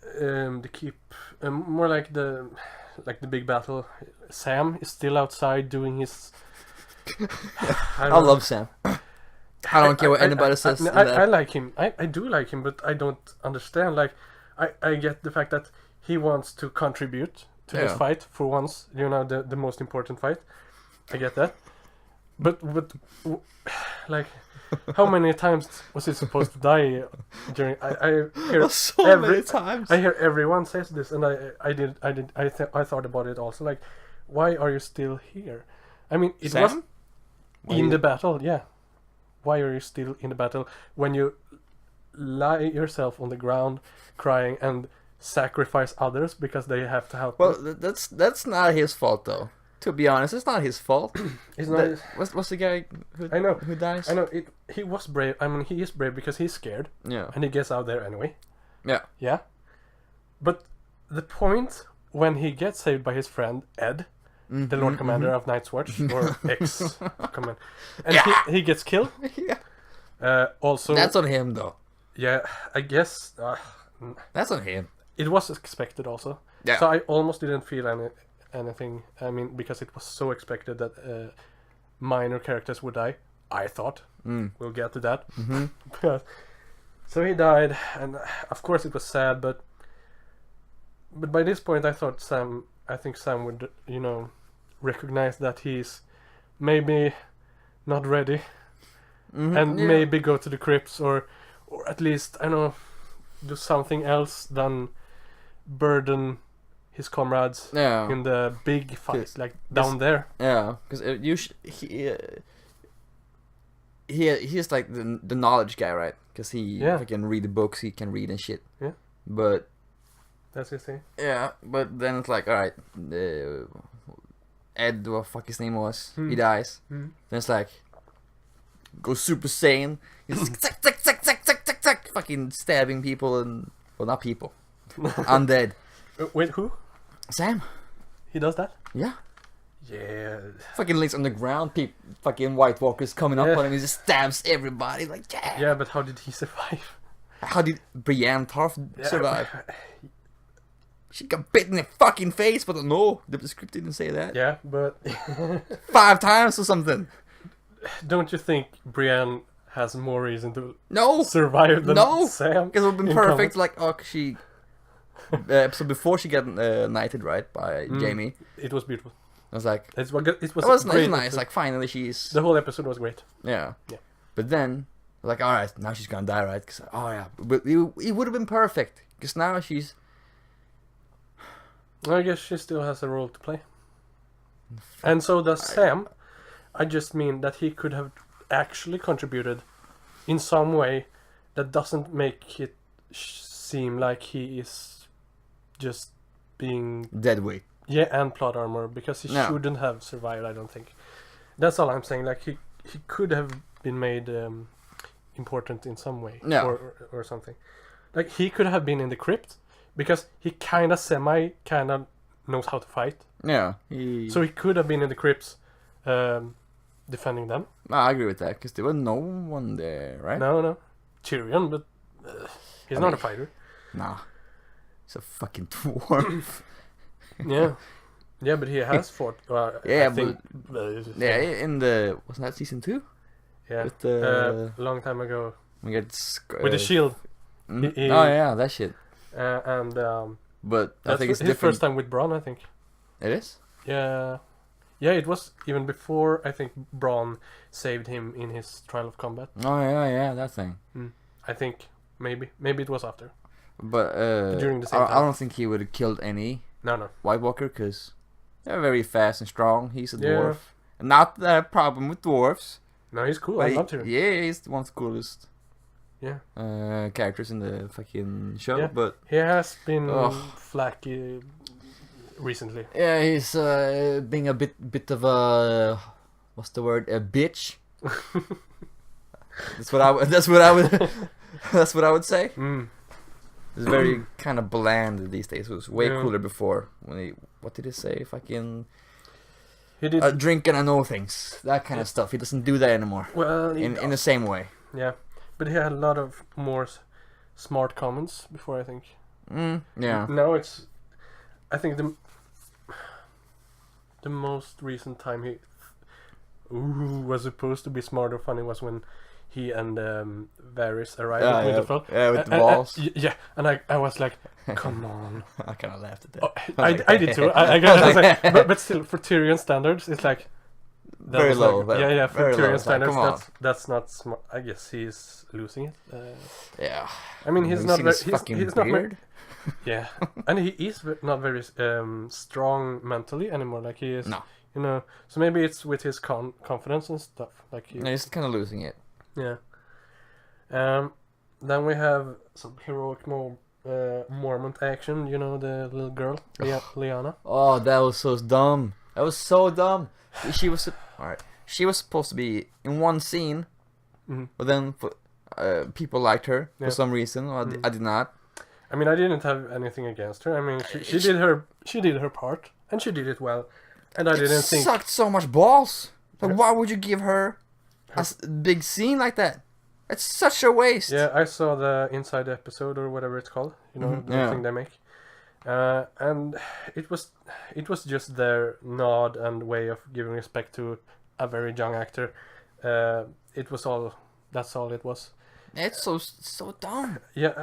The keep, more like the big battle. Sam is still outside doing his. I love Sam. I don't care what anybody says. I like him. I do like him, but I don't understand. Like, I get the fact that he wants to contribute to this fight for once. You know, the most important fight. I get that, but like, how many times was he supposed to die during? I hear so many times. I hear everyone says this, and I thought about it also. Like, why are you still here? I mean, it was in the battle, yeah. Why are you still in the battle when you lie yourself on the ground crying and sacrifice others because they have to help? Well, that's not his fault though. To be honest, it's not his fault. It's not. What's the guy who dies? I know. He was brave. I mean, he is brave because he's scared. Yeah. And he gets out there anyway. Yeah. Yeah. But the point when he gets saved by his friend Ed, the Lord Commander of Night's Watch, or ex-command, and he gets killed. Yeah. Also. That's on him though. Yeah, I guess. That's on him. It was expected also. Yeah. So I almost didn't feel anything. I mean, because it was so expected that minor characters would die. I thought. We'll get to that. But, so he died, and of course it was sad, but by this point I think Sam would, recognize that he's maybe not ready, and maybe go to the crypts, or at least, I don't know, do something else than burden his comrades in the big fights, like down there. Yeah, because he's like the knowledge guy, right? Because he can read the books, he can read and shit. Yeah. But that's his thing. Yeah, but then it's like, all right, Ed, what the fuck his name was, he dies. Then it's like, go Super Saiyan. He's fucking stabbing people and, well, not people, undead. Wait, who? Sam. He does that? Yeah. Yeah. Fucking Link's on the ground, fucking White Walkers coming up on him, he just stabs everybody, like, yeah. Yeah, but how did he survive? How did Brienne Tarth survive? She got bit in the fucking face, but no, the script didn't say that. Yeah, but 5 times or something. Don't you think Brienne has more reason to survive than Sam? Because it would have been perfect, like, she... so before she got knighted, right, by Jaime. It was beautiful. I was like... It was nice, like, finally she's... The whole episode was great. Yeah. But then, like, alright, now she's gonna die, right? Cause, but it would have been perfect. Because now she's... I guess she still has a role to play. And so does Sam. I just mean that he could have actually contributed in some way that doesn't make it seem like he is just being Dead weight. and plot armor, because he No. shouldn't have survived. I don't think. That's all I'm saying. Like he could have been made important in some way, No. or something. Like he could have been in the crypt because he kind of knows how to fight. Yeah. So he could have been in the crypts, defending them. I agree with that because there was no one there, right? No, Tyrion, but he's I not mean- a fighter. Nah. He's a fucking dwarf. Yeah, but he has fought. Yeah, I think, Yeah, in the wasn't that season 2? yeah, With the long time ago we get with the shield, he- oh yeah, that shit. and But I that's think it's his different. first time with Bronn. I think. It is. Yeah, it was even before. I think Bronn saved him in his trial of combat. Oh yeah, that thing. I think maybe it was after. But During the same I time. don't think he would have killed any No. White Walker because they're very fast and strong. He's a Yeah. dwarf. Not the problem with dwarves. No, he's cool. But I love Tyrion. yeah, he's one of the coolest Yeah. characters in the fucking show. Yeah. But He has been Ugh. flaky recently. yeah, he's being a bit of a what's the word? A bitch. That's what I would. That's what I would say. It's very kind of bland these days. It was way Yeah. cooler before. When he, what did he say? Fucking He did drink and I know things. That kind of stuff. He doesn't do that anymore. well. In the same way. Yeah, but he had a lot of more smart comments before. I think. Yeah. Now it's. I think the most recent time he was supposed to be smart or funny was when he and Varys arrived at Winterfell. Yeah, with the balls. Yeah, and I was like, come on. I kind of laughed at that. Oh, I was I like, did too. I was like, but still, for Tyrion standards, it's like that Very was low, Like, but yeah, for very low. Tyrion It's like, standards, come on. that's not smart. I guess he's losing it. Yeah. I mean, he's Have you not seen very. his fucking He's not. beard? Yeah, and he is not very strong mentally anymore. Like he is. No. You know, so maybe it's with his confidence and stuff. Like he, No, he's kind of losing it. yeah. Then we have some heroic Mormont action. You know, the little girl, Lyanna. Oh, that was so dumb. That was so dumb. She was alright. She was supposed to be in one scene, but then people liked her Yeah. for some reason. I did not. I mean, I didn't have anything against her. I mean, she did her part, and she did it well. And I didn't think. Sucked so much balls. Like, Yeah. why would you give her a big scene like that? It's such a waste. Yeah, I saw the Inside episode or whatever it's called. You know, the Yeah. thing they make. And it was just their nod and way of giving respect to a very young actor. It was all. That's all it was. It's so dumb. Yeah,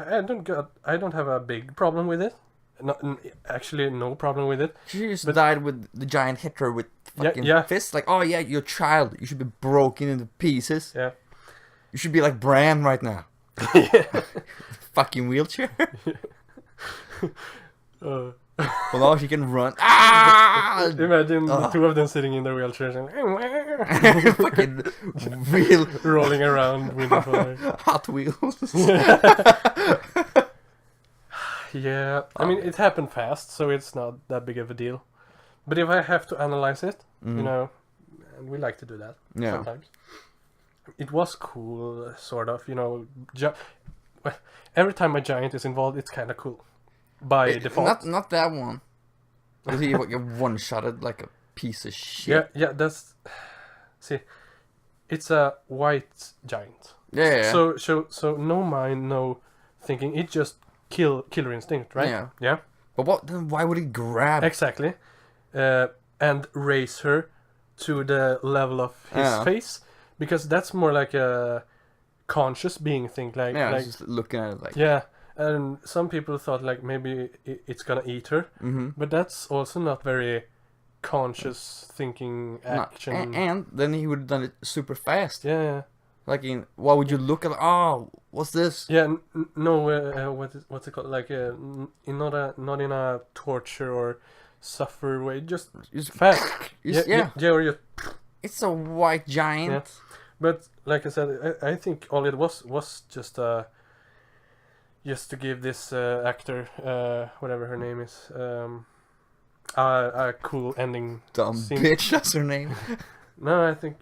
I don't have a big problem with it. Actually, no problem with it. She just died with the giant hit her with fucking yeah. fists. Like, oh yeah, you're a child. You should be broken into pieces. Yeah. You should be like Bran right now. Fucking wheelchair. Uh, Well, now she can run. Ah! Imagine the Ugh. two of them sitting in their wheelchairs and Fucking real rolling around with the fire. Hot Wheels. Yeah, I mean it happened fast, so it's not that big of a deal. But if I have to analyze it, you know, and we like to do that Yeah. sometimes. It was cool, sort of. You know, well, every time a giant is involved, it's kind of cool by default. Not that one. Was he like one-shotted like a piece of shit? Yeah, that's. See, it's a white giant. Yeah. So no mind, no thinking. It just killer instinct, right? Yeah. Yeah. But what? Then why would he grab? Exactly. And raise her to the level of his Yeah. face, because that's more like a conscious being thing. Like, Yeah, like just looking at it like. yeah. And some people thought like maybe it's gonna eat her, but that's also not very conscious thinking action. And then he would have done it super fast. Yeah. Like why would you look at? Oh, what's this? Yeah, no, what's it called? Like, not in a torture or suffer way, just Just fast. yeah. Or just, It's a white giant. yeah. But like I said, I think all it was just to give this actor, whatever her name is, a cool ending. Dumb scene. bitch, that's her name. No, I think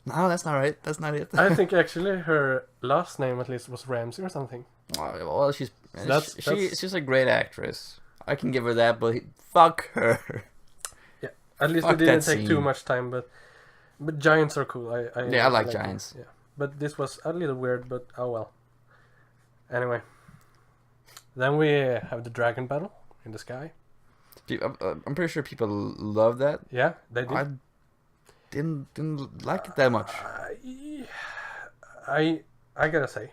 No, that's not right. That's not it. I think actually her last name at least was Ramsey or something. Well, she's That's- she's a great actress. I can give her that, but fuck her. At least Fuck it didn't that take too scene. much time, but giants are cool. Yeah, I like them. giants. Yeah, but this was a little weird, but oh well. Anyway, then we have the dragon battle in the sky. I'm pretty sure people love that. Yeah, they did. I didn't like it that much. I gotta say,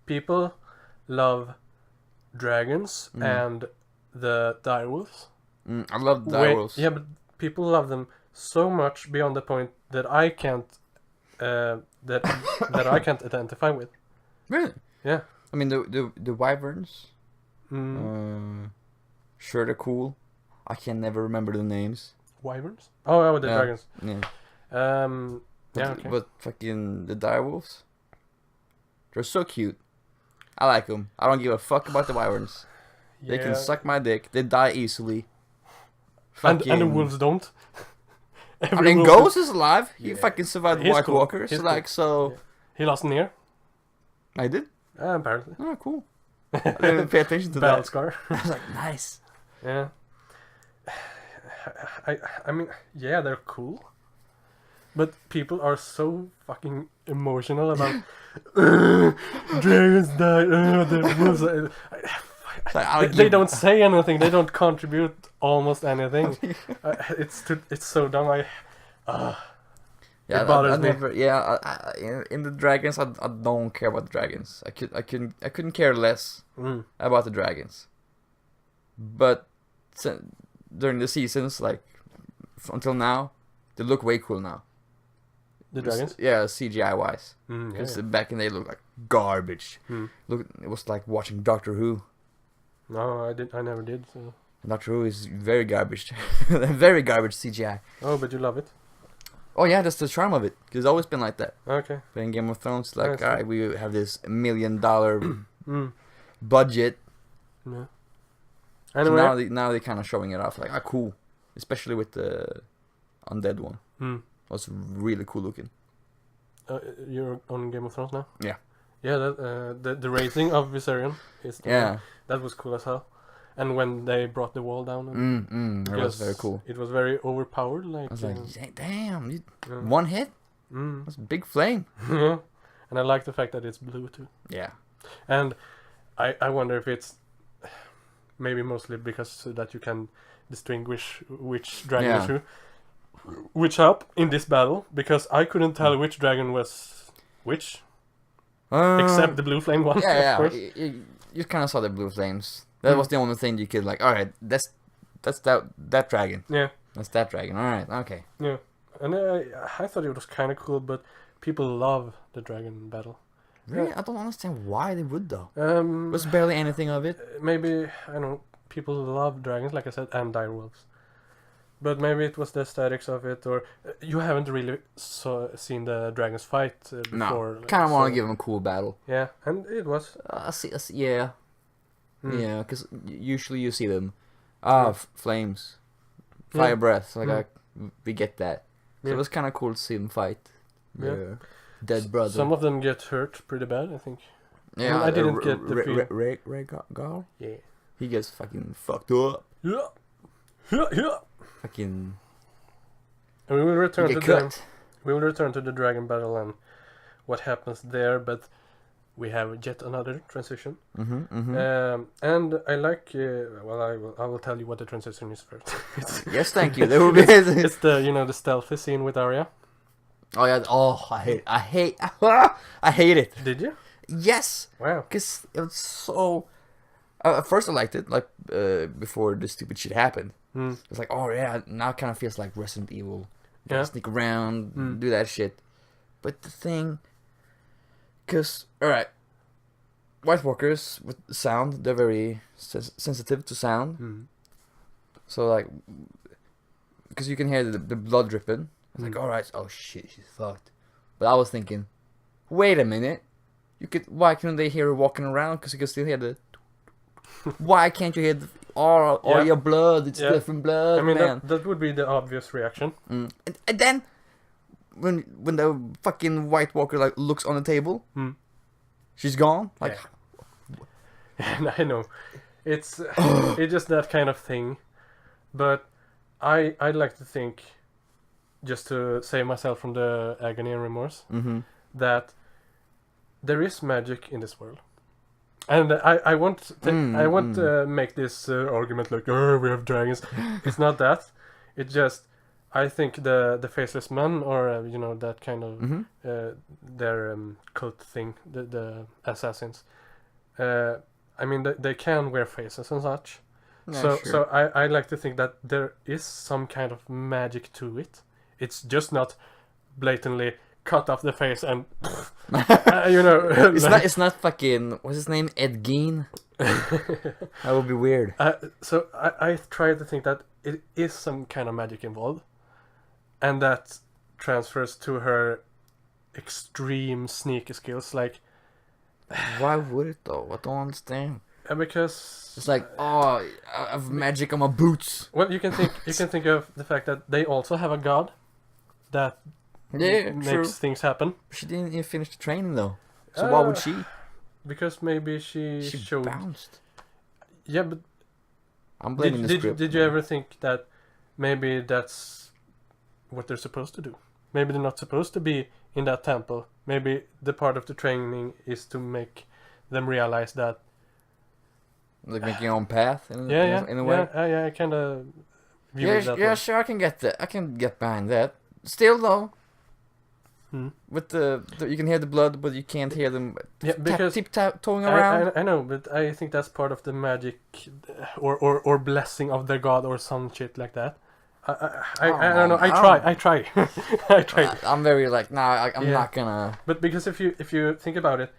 people love dragons and the direwolves. I love Wait, direwolves. yeah, but people love them so much beyond the point that I can't that I can't identify with. Really? Yeah. I mean the wyverns. Mm. Sure, they're cool. I can never remember the names. Wyverns? Oh, the Yeah. dragons. Yeah. Yeah, okay. But fucking the direwolves, they're so cute. I like them. I don't give a fuck about the wyverns. They can suck my dick. They die easily. And the Fucking- wolves don't. I Every mean, wolf Ghost is alive. He Yeah. fucking survived the He's White cool. Walkers. He's Like, so... He lost an ear. I did? Apparently. Oh, cool. I didn't pay attention to Battle that. scar. I was like, nice. Yeah. I mean, yeah, they're cool. But people are so fucking emotional about dragons died. The wolves. It's like, I'll They give- don't say anything. They don't contribute almost anything. It's so dumb. Yeah, It bothers I me. never. Yeah, in the dragons, I don't care about the dragons. I couldn't care less Mm. about the dragons. But during the seasons, like until now, they look way cool now. The dragons. Yeah, CGI wise. Mm, Because yeah. back in the day, they looked like garbage. Mm. Look, it was like watching Doctor Who. No, I never did. So. Doctor Who is very garbage, very garbage CGI. Oh, but you love it. Oh yeah, that's the charm of it. Cause it's always been like that. Okay. But in Game of Thrones, like, Nice. alright, we have this $1 million Mm. budget. Yeah. So Anyway. now they're kind of showing it off. Like, cool. Especially with the undead one. Mm. Was really cool looking. You're on Game of Thrones now. Yeah. Yeah. The raising of Viserion is. Yeah. That was cool as hell. And when they brought the wall down. That was very cool. It was very overpowered. Like. I was like, damn, yeah. one hit? Mm. That's a big flame. Yeah. And I like the fact that it's blue too. Yeah. And I wonder if it's maybe mostly because so that you can distinguish which dragon is Yeah. who. Which up in this battle, because I couldn't tell which dragon was which, except the blue flame one, of Yeah, course. you kind of saw the blue flames. That was the only thing you could like. All right, that's that dragon. Yeah, That's that dragon. All right, okay. yeah. And I thought it was kind of cool, but people love the dragon battle. Really, Yeah. I don't understand why they would though. Um, Was barely anything of it. maybe I don't know. People love dragons, like I said, and direwolves. But maybe it was the aesthetics of it, or you haven't really seen the dragons fight before. No, like, kind of want so- to give them a cool battle. Yeah, and it was. I see, yeah, Mm. yeah, because usually you see them. Yeah. Flames, fire Yeah. breath. Like Mm. we get that. So Yeah. it was kind of cool to see them fight. Yeah. Their dead brother. Some of them get hurt pretty bad, I think. yeah, I didn't get the feel. Rhaegar. Yeah. He gets fucking fucked up. Yeah. Yeah. Yeah. Fucking And we will return he to get the cut. we will return to the dragon battle and what happens there, but we have yet another transition. And I like. I will tell you what the transition is first. Yes, thank you. There will be. It's the stealthy scene with Arya. Oh yeah. Oh, I hate. I hate it. Did you? Yes, Wow. because it was so. At first, I liked it. Like before the stupid shit happened. Mm. It's like, oh yeah, now it kind of feels like Resident Evil. You Yeah. sneak around, Mm. do that shit. But the thing, because alright, White Walkers with sound, they're very sensitive to sound. Mm. So like, because you can hear the blood dripping. I was like, all right, oh shit, she's fucked. But I was thinking, wait a minute, why can't they hear her walking around? Because you can still hear the. Why can't you hear all Yeah. your blood? It's Yeah. different blood, I mean, man. that would be the obvious reaction. And then when the fucking White Walker like looks on the table, she's gone. Like, Yeah. I know, it's just that kind of thing. But I'd like to think, just to save myself from the agony and remorse, that there is magic in this world. And I won't make this argument like, oh, we have dragons. It's not that. It's just, I think the faceless men, or you know, that kind of their cult thing, the assassins. I mean, they can wear faces and such. Yeah, So I like to think that there is some kind of magic to it. It's just not blatantly cut off the face and you know. it's not fucking, what's his name, Ed Gein. That would be weird. So I try to think that it is some kind of magic involved, and that transfers to her extreme sneaky skills. Like, Why would it though? I don't understand. Because It's like, oh, I have magic on my boots. well, you can think of the fact that they also have a god that Yeah, makes true. things happen. She didn't even finish the training though. So why would she? Because maybe she showed. bounced. Yeah, but I'm blaming the script. did you ever think that maybe that's what they're supposed to do? Maybe they're not supposed to be in that temple. Maybe the part of the training is to make them realize that. Like making your own path in a way. Yeah, I kind of view Yeah, it that yeah, way. sure, I can get that. I can get behind that. Still though, with the you can hear the blood, but you can't hear them. Yeah, because tiptoeing around. I know, but I think that's part of the magic, or blessing of their god, or some shit like that. I don't know. I try. I try. I'm very like, nah, I'm not gonna. But because if you think about it,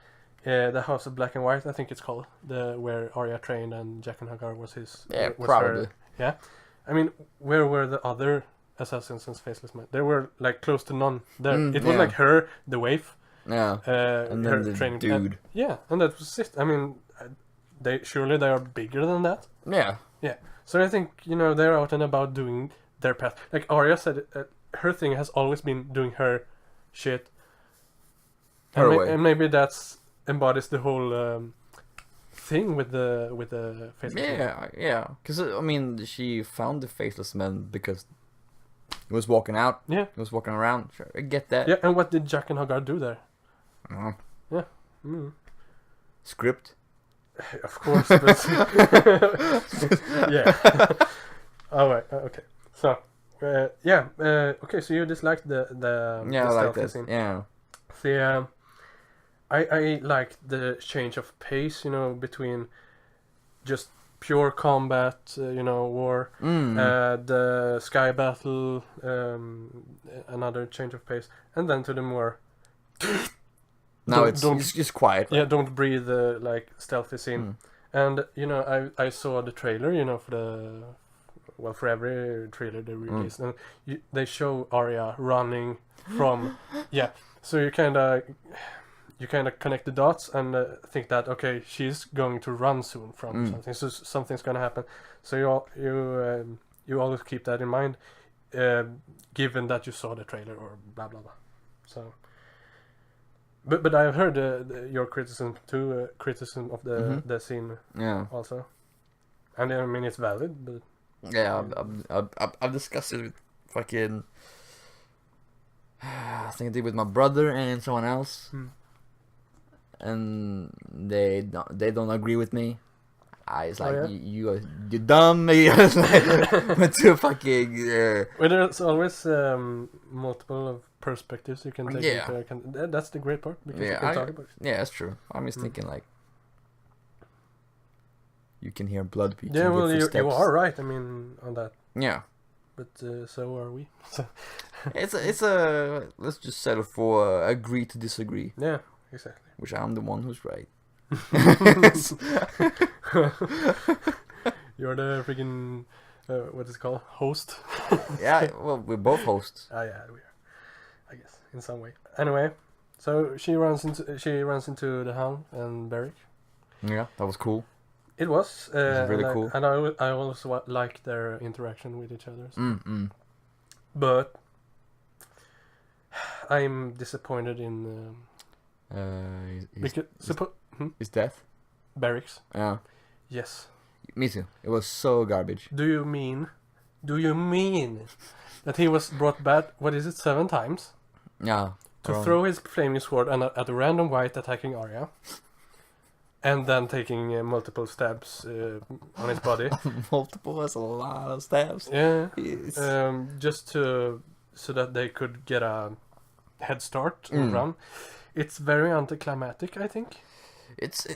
the House of Black and White, I think it's called, where Arya trained and Jaqen H'ghar was his. Was probably. Yeah, I mean, where were the other assassins and faceless men? They were like close to none. There, it was like her, the waif. Yeah. And her then the training dude. and that was it. I mean, they are bigger than that. Yeah. Yeah. So I think, they're out and about doing their path. Like Arya said, her thing has always been doing her shit. Her and, way. and maybe that's embodies the whole thing with the faceless men. Yeah. Because I mean, she found the faceless man because he was walking out. Yeah. He was walking around. Sure, I get that. Yeah, and what did Jaqen H'ghar do there? Yeah. Script. Of course, but yeah. All right. Okay. So, okay. So you disliked the Yeah, the I like stealthy that. scene. Yeah. See, I liked the change of pace. Between just pure combat, war, the sky battle, another change of pace, and then to the more. Now Don't- it's just quiet. Right? Yeah, don't breathe like stealthy scene. And I saw the trailer, for every trailer they release, and they show Arya running from, so you kind of connect the dots and think that, okay, she's going to run soon from something, so something's gonna happen. So you always keep that in mind, given that you saw the trailer or blah blah blah. So. But I've heard your criticism too, criticism of the scene Yeah. also, and I mean it's valid. But Yeah, I've discussed it with fucking. I think I did with my brother and someone else, and they don't agree with me. I was like, you dumb. I was like, went to fucking. well, there's always multiple of perspectives you can take into account. That's the great part because you can talk about it. Yeah, that's true. I'm just thinking like. You can hear blood. Yeah, well, you are right. I mean, on that. Yeah. But so are we. So. It's a let's just settle for agree to disagree. Yeah, exactly. Which I'm the one who's right. You're the freaking what is it called? Host. Yeah, well, we're both hosts. Yeah, we are. I guess in some way. Anyway, so she runs into the Hound and Beric. Yeah, that was cool. It was really and cool. I also liked their interaction with each other. Mm-mm. But I'm disappointed in because His death? Beric's. Yeah. Yes. Me too. It was so garbage. Do you mean that he was brought back? What is it? 7 times Yeah. to throw his flaming sword at a random white attacking Arya, and then taking multiple stabs on his body. Multiple, that's a lot of stabs. Yeah. Yes. Just so that they could get a head start and run. It's very anticlimactic, I think. It's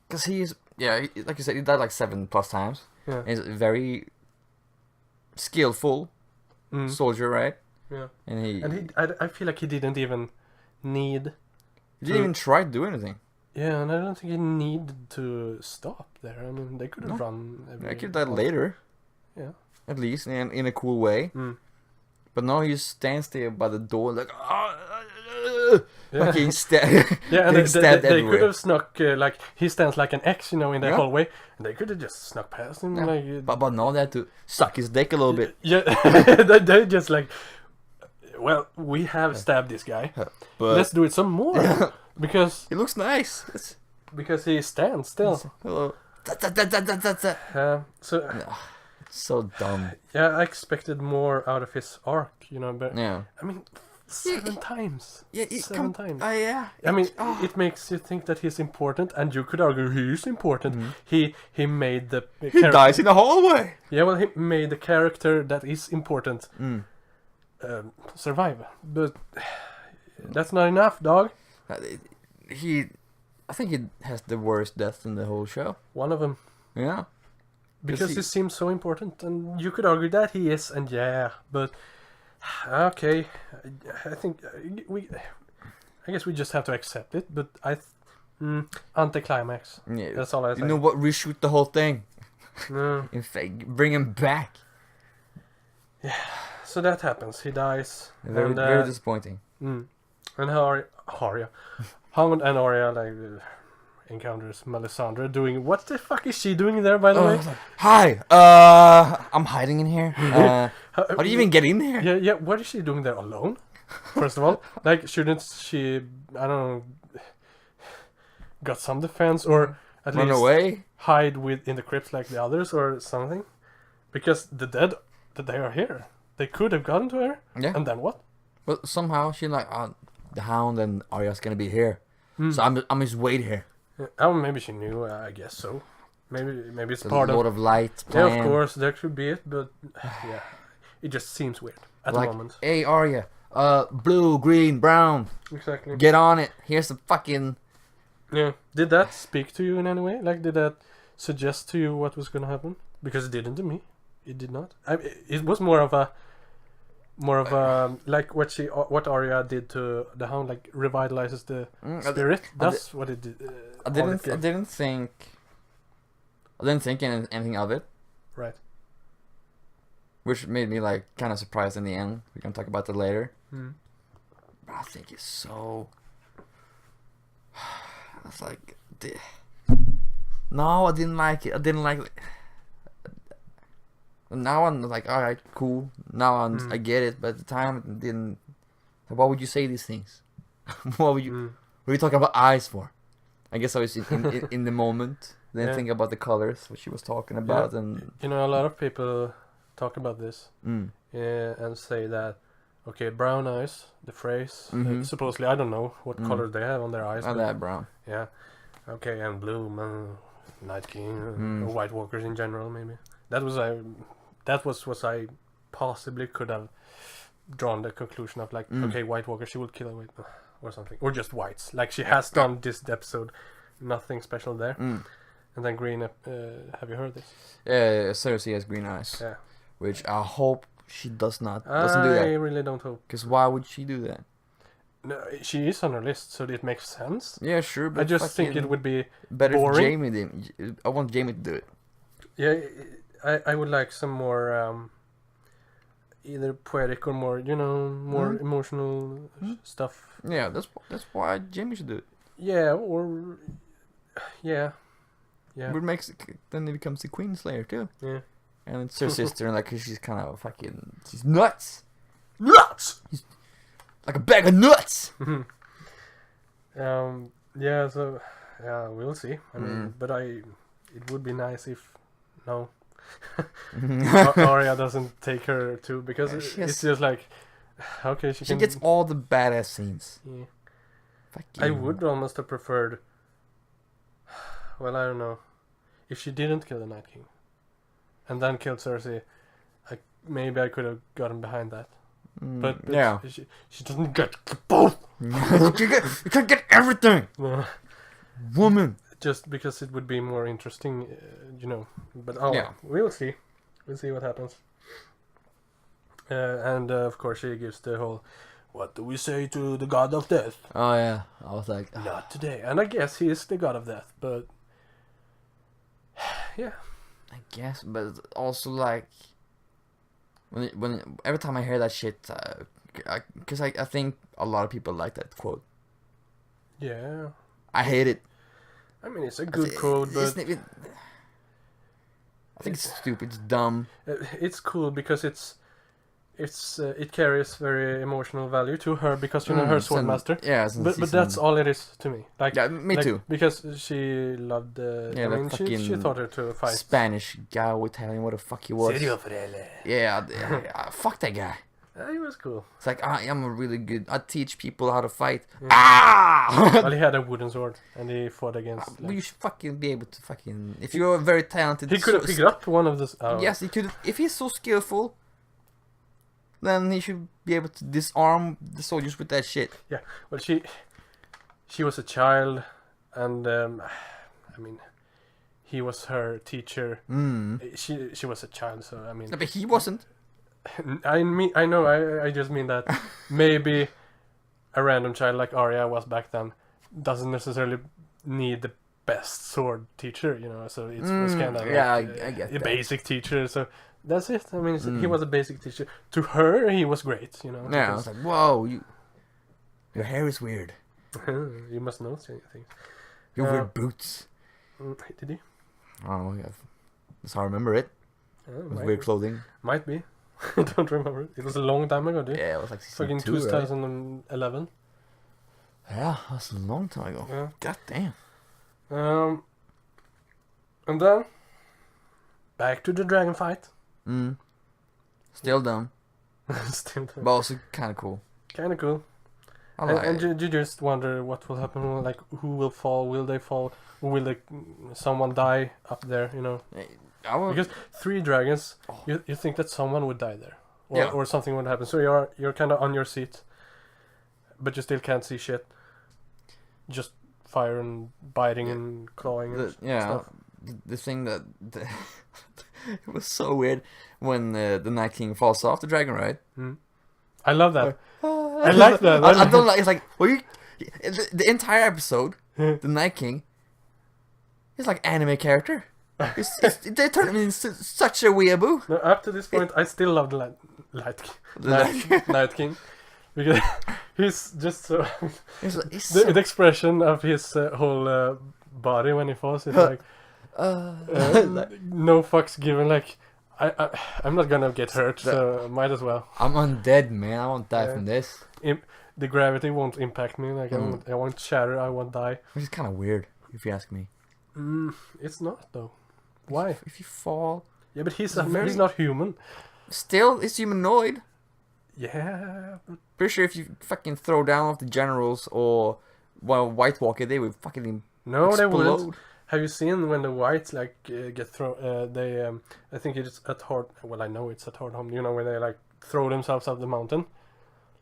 because he's like you said, he died like 7+ times. Yeah. He's a very skillful soldier, right? Yeah. And I feel like he didn't even need. he didn't even try to do anything. Yeah, and I don't think he needed to stop there. I mean, they could have run. I could have died later. Yeah. At least in a cool way. But no, he just stands there by the door like, like he yeah, and they could everywhere. have snuck like he stands like an X, in the hallway, and they could have just snuck past him. Yeah. Like, but no, they had to suck his dick a little bit. Yeah, they just like, well, we have stabbed this guy. But Let's do it some more because he looks nice. because he stands still. Hello. So So dumb. yeah, I expected more out of his arc, but Yeah. I mean, 7 times. Yeah, 7 times. Yeah. I mean, it makes you think that he's important, and you could argue he is important. He made the He dies in the hallway. Yeah, well, he made the character that is important survive, but that's not enough, dog. I think he has the worst death in the whole show. One of them, Yeah. because he seems so important, and you could argue that he is, and but okay, I think I guess we just have to accept it. But anticlimax. Yeah. That's all I say. You know what? Reshoot the whole thing. No. In fact, bring him back. So that happens. He dies. Very, very disappointing. And Arya, Hound and Arya encounters Melisandre doing. What the fuck is she doing there, by the way? Hi. I'm hiding in here. How do you even get in there? Yeah. What is she doing there alone? First of all, like, shouldn't she? I don't know. Got some defense, or at Run least away? hide in the crypts like the others, or something. Because the dead, that they are here. They could have gotten to her. Yeah. And then what? But somehow she like, the Hound and Arya's gonna be here. So I'm just wait here. Oh, maybe she knew. I guess so. Maybe it's The part Lord of. of Light Yeah, plan. of course, there could be it, but yeah, it just seems weird at Like, the moment. hey Arya, blue, green, brown, Exactly. get on it. Here's the fucking. Yeah. Did that speak to you in any way? Like, did that suggest to you what was going to happen? Because it didn't to me. It did not. It was more of a like what Arya did to the Hound, like revitalizes the spirit. That's what it did. I didn't think anything of it, Right. which made me like kind of surprised in the end. We can talk about that later. Mm. But I think it's so. I was like, no, I didn't like it. I didn't like it. Now I'm like, all right, cool. Now I get it, but at the time it didn't. Why would you say these things? What were you talking about eyes for? I guess I was in the moment. Then think about the colors, what she was talking about, and a lot of people talk about this and say that brown eyes, the phrase supposedly, I don't know what color they have on their eyes. not that brown. Yeah. Okay, and blue, Night King, or White Walkers in general, maybe. That was what I possibly could have drawn the conclusion of, like, okay, White Walker, she will kill her with, or something, or just whites, like she has done this episode. Nothing special there. And then green. Have you heard this? Yeah, Cersei has green eyes. Yeah. Which I hope she doesn't do I that. really don't hope. Because why would she do that? No, she is on her list, so it makes sense. Yeah, sure, but I just think it would be better boring. if Jamie did. I want Jamie to do it. Yeah, I would like some more either poetic or more more emotional stuff. Yeah, that's why Jimmy should do it. Yeah, or yeah. But then it becomes the Queen Slayer too. Yeah. And it's her sister, and like she's kind of fucking, she's nuts, She's like a bag of nuts. Yeah. So we'll see. I mean, but it would be nice if Arya doesn't take her too, because it's just like, okay, she gets all the badass scenes. Yeah. Fuck I you. would almost have preferred. Well, I don't know. If she didn't kill the Night King, and then killed Cersei, maybe I could have gotten behind that. But yeah, she doesn't get both. you can't get everything, woman. Just because it would be more interesting, But we'll see. We'll see what happens. And of course, she gives the whole, "What do we say to the god of death?" Oh yeah, I was like, not today. And I guess he is the god of death, but yeah. I guess, but it's also like when every time I hear that shit, because I think a lot of people like that quote. Yeah. I hate it. I mean, it's a good quote, but I think it's stupid. It's dumb. It's cool because it carries very emotional value to her, because her swordmaster. Yeah, but that's all it is to me. Like, yeah, me too. Because she loved the. Yeah, I mean, she taught her to fight. Spanish guy or Italian, what the fuck he was. Yeah, fuck that guy. He was cool. It's like, I'm a really good. I teach people how to fight. Yeah. Ah! Well, he had a wooden sword and he fought against. Well, you should fucking be able to fucking. If you're very talented, he could have picked up one of the. Yes, he could. If he's so skillful, then he should be able to disarm the soldiers with that shit. Yeah. Well, she was a child, and I mean, he was her teacher. She was a child, so I mean. No, but he wasn't. I know. I just mean that maybe a random child like Arya was back then doesn't necessarily need the best sword teacher, So it was kind of I get a that. basic teacher. So that's it. I mean, he was a basic teacher. To her, he was great, Yeah, I was like, whoa, your hair is weird. You must know things. You wear boots. Did he? I don't know. That's how I remember it. With weird clothing. Might be. I don't remember. It was a long time ago, dude. Yeah, it was like fucking 2, 2011. Right? Yeah, that's a long time ago. Yeah. God damn. And then back to the dragon fight. Still dumb. Still dumb. But also kind of cool. Kind of cool. And you just wonder what will happen. Like, who will fall? Will they fall? Or will someone die up there? Because 3 dragons, you think that someone would die there, or something would happen. So you're kind of on your seat, but you still can't see shit. Just fire and biting and clawing and stuff. The thing that it was so weird when the Night King falls off the dragon, right? I love that. I like that. I don't like. It's like the entire episode, the Night King. He's like anime character. They turn him into such a weeaboo. No, up to this point, I still love the Night King, because he's just so. The expression of his whole body when he falls is like, no fucks given. Like, I'm not gonna get hurt, so might as well. I'm undead, man. I won't die from this. The gravity won't impact me. Like, I won't shatter. I won't die. Which is kind of weird, if you ask me. It's not though. Why? If you fall... Yeah, but he's not human. Still, it's humanoid. Yeah, but... Pretty sure if you fucking throw down off the generals or White Walker, they would fucking explode. They wouldn't. Have you seen when the whites get thrown? They I think it's at Hard. Well, I know it's at Hardhome. When they throw themselves up the mountain.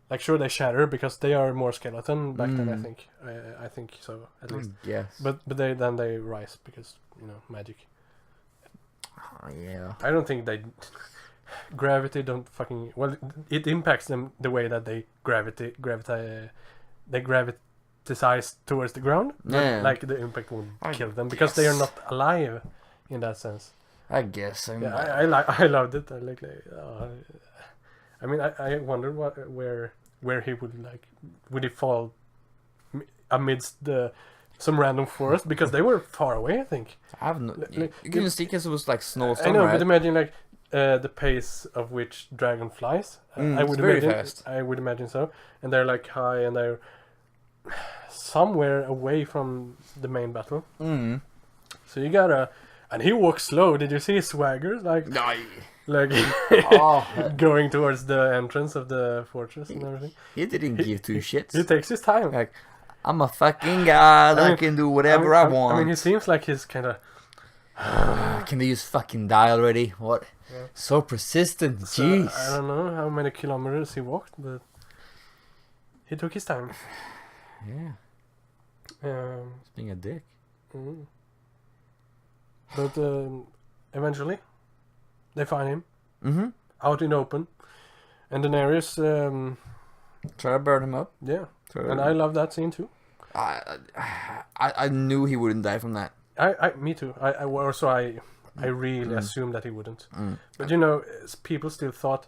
Like, sure, they shatter because they are more skeleton back then. I think. I think so, at least. Yes. But they rise because magic. Oh, yeah. I don't think gravity don't fucking... Well, it impacts them the way that they gravitize towards the ground. Yeah. Like, the impact won't kill them because they are not alive in that sense. I guess. Yeah, I loved it. I mean, I wonder where he would he fall amidst some random forest, because they were far away, I think. I have no. Like, You couldn't see because it was like snowstorm, I know, right? but imagine the pace of which dragon flies. I it's would very imagine. fast. I would imagine so, and they're like high, and they're somewhere away from the main battle. Mm. So you gotta, and he walks slow. Did you see his swagger? Like Oh, going towards the entrance of the fortress and everything. he didn't give two shits. He takes his time. Like, I'm a fucking god. I mean- can do whatever I want. I mean, he seems like he's kind of. Can they just fucking die already? What? Yeah. So persistent. Jeez. I don't know how many kilometers he walked, but he took his time. Yeah. He's being a dick. Mm. But eventually, they find him Mm-hmm. out in open, and Daenerys. Try to burn him up. Yeah, Try and to- I love that scene too. I knew he wouldn't die from that. Me too. I really assumed that he wouldn't. Mm. But people still thought,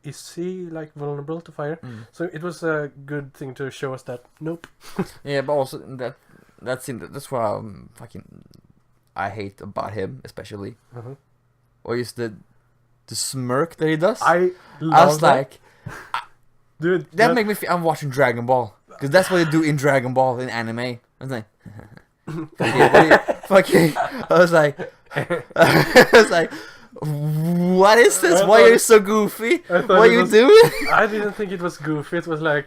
is he like vulnerable to fire? Mm. So it was a good thing to show us that nope. Yeah, but also that scene. That's what I hate about him, especially. Uh-huh. Or is the smirk that he does. I I love was that. like, Dude, that make me feel I'm watching Dragon Ball, because that's what they do in Dragon Ball in anime. I was like, fucking. I was like, what is this? I Why thought are you so goofy? I thought What are it you was- doing? I didn't think it was goofy. It was like,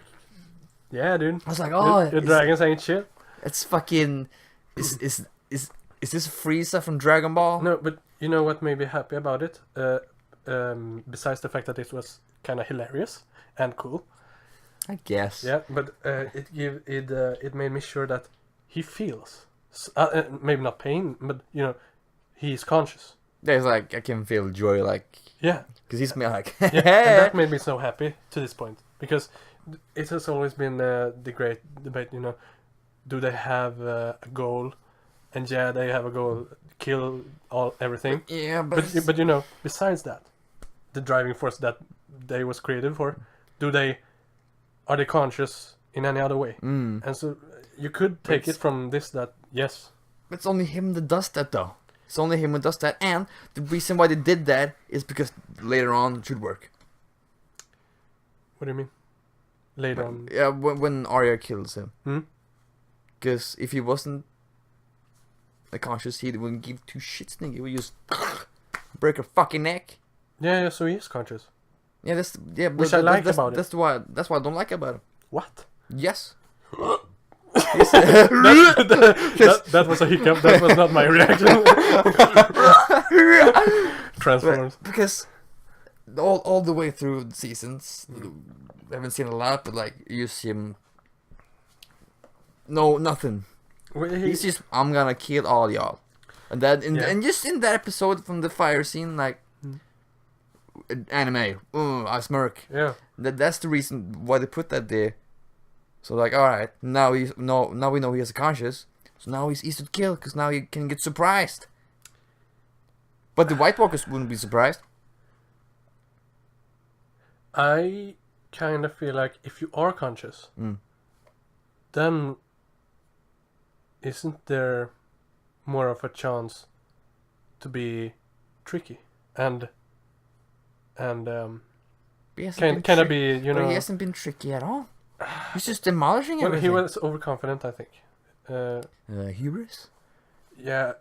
yeah, dude. I was like, oh, Your dragons ain't shit. it's fucking. Is this Frieza from Dragon Ball? No, but you know what made me happy about it? Besides the fact that it was kind of hilarious and cool. I guess. Yeah, but it made me sure that he feels maybe not pain, but he's conscious. There's like I can feel joy, like, Yeah, because he's me like. yeah, and that made me so happy to this point, because it has always been the great debate. Do they have a goal? And yeah, they have a goal: kill everything. Yeah, but But besides that, the driving force that they was created for, are they conscious in any other way? Mm. And so you could take it from this that yes, It's only him that does that, though. It's only him who does that, and the reason why they did that is because later on it should work. what do you mean? Later on, Yeah, when Arya kills him. Hmm? Because if he wasn't conscious, he wouldn't give two shits. He would just break her fucking neck. yeah, so he is conscious. Yeah, Which I like that's, about it. That's why I don't like about him. What? Yes. that was a hiccup. That was not my reaction. Transforms. Because all the way through the seasons, I haven't seen a lot, but like you see him. No, nothing. Well, He's just, I'm gonna kill all y'all, and that and just in that episode from the fire scene, like anime, I smirk. yeah. That's the reason why they put that there. So like, all right, now we know he has a conscience, so now he's easy to kill because now he can get surprised. But the White Walkers wouldn't be surprised. I kind of feel like if you are conscious, then isn't there more of a chance to be tricky and He hasn't can been kind of trick- be But he hasn't been tricky at all. He's just demolishing well, everything. he was overconfident, I think. Hubris. Yeah,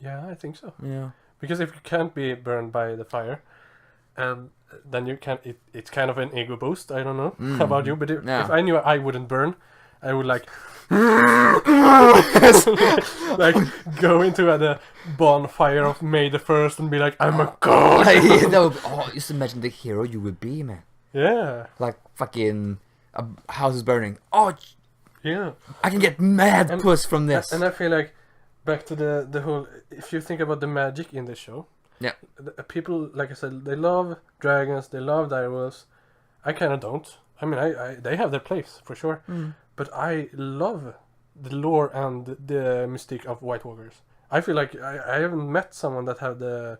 I think so. Yeah. Because if you can't be burned by the fire, then you can't. It's kind of an ego boost. I don't know about you, but if I knew I wouldn't burn, I would like go into the bonfire of May the 1st and be like, I'm a god. Just imagine the hero you would be, man. Yeah, Like fucking a house is burning. Oh, yeah. I can get mad And- puss from this. And I feel like back to the whole. If you think about the magic in the show, Yeah. People, like I said, they love dragons, they love direwolves. I kind of don't. I mean, I they have their place for sure, but I love the lore and the mystique of White Walkers. I feel like I haven't met someone that have the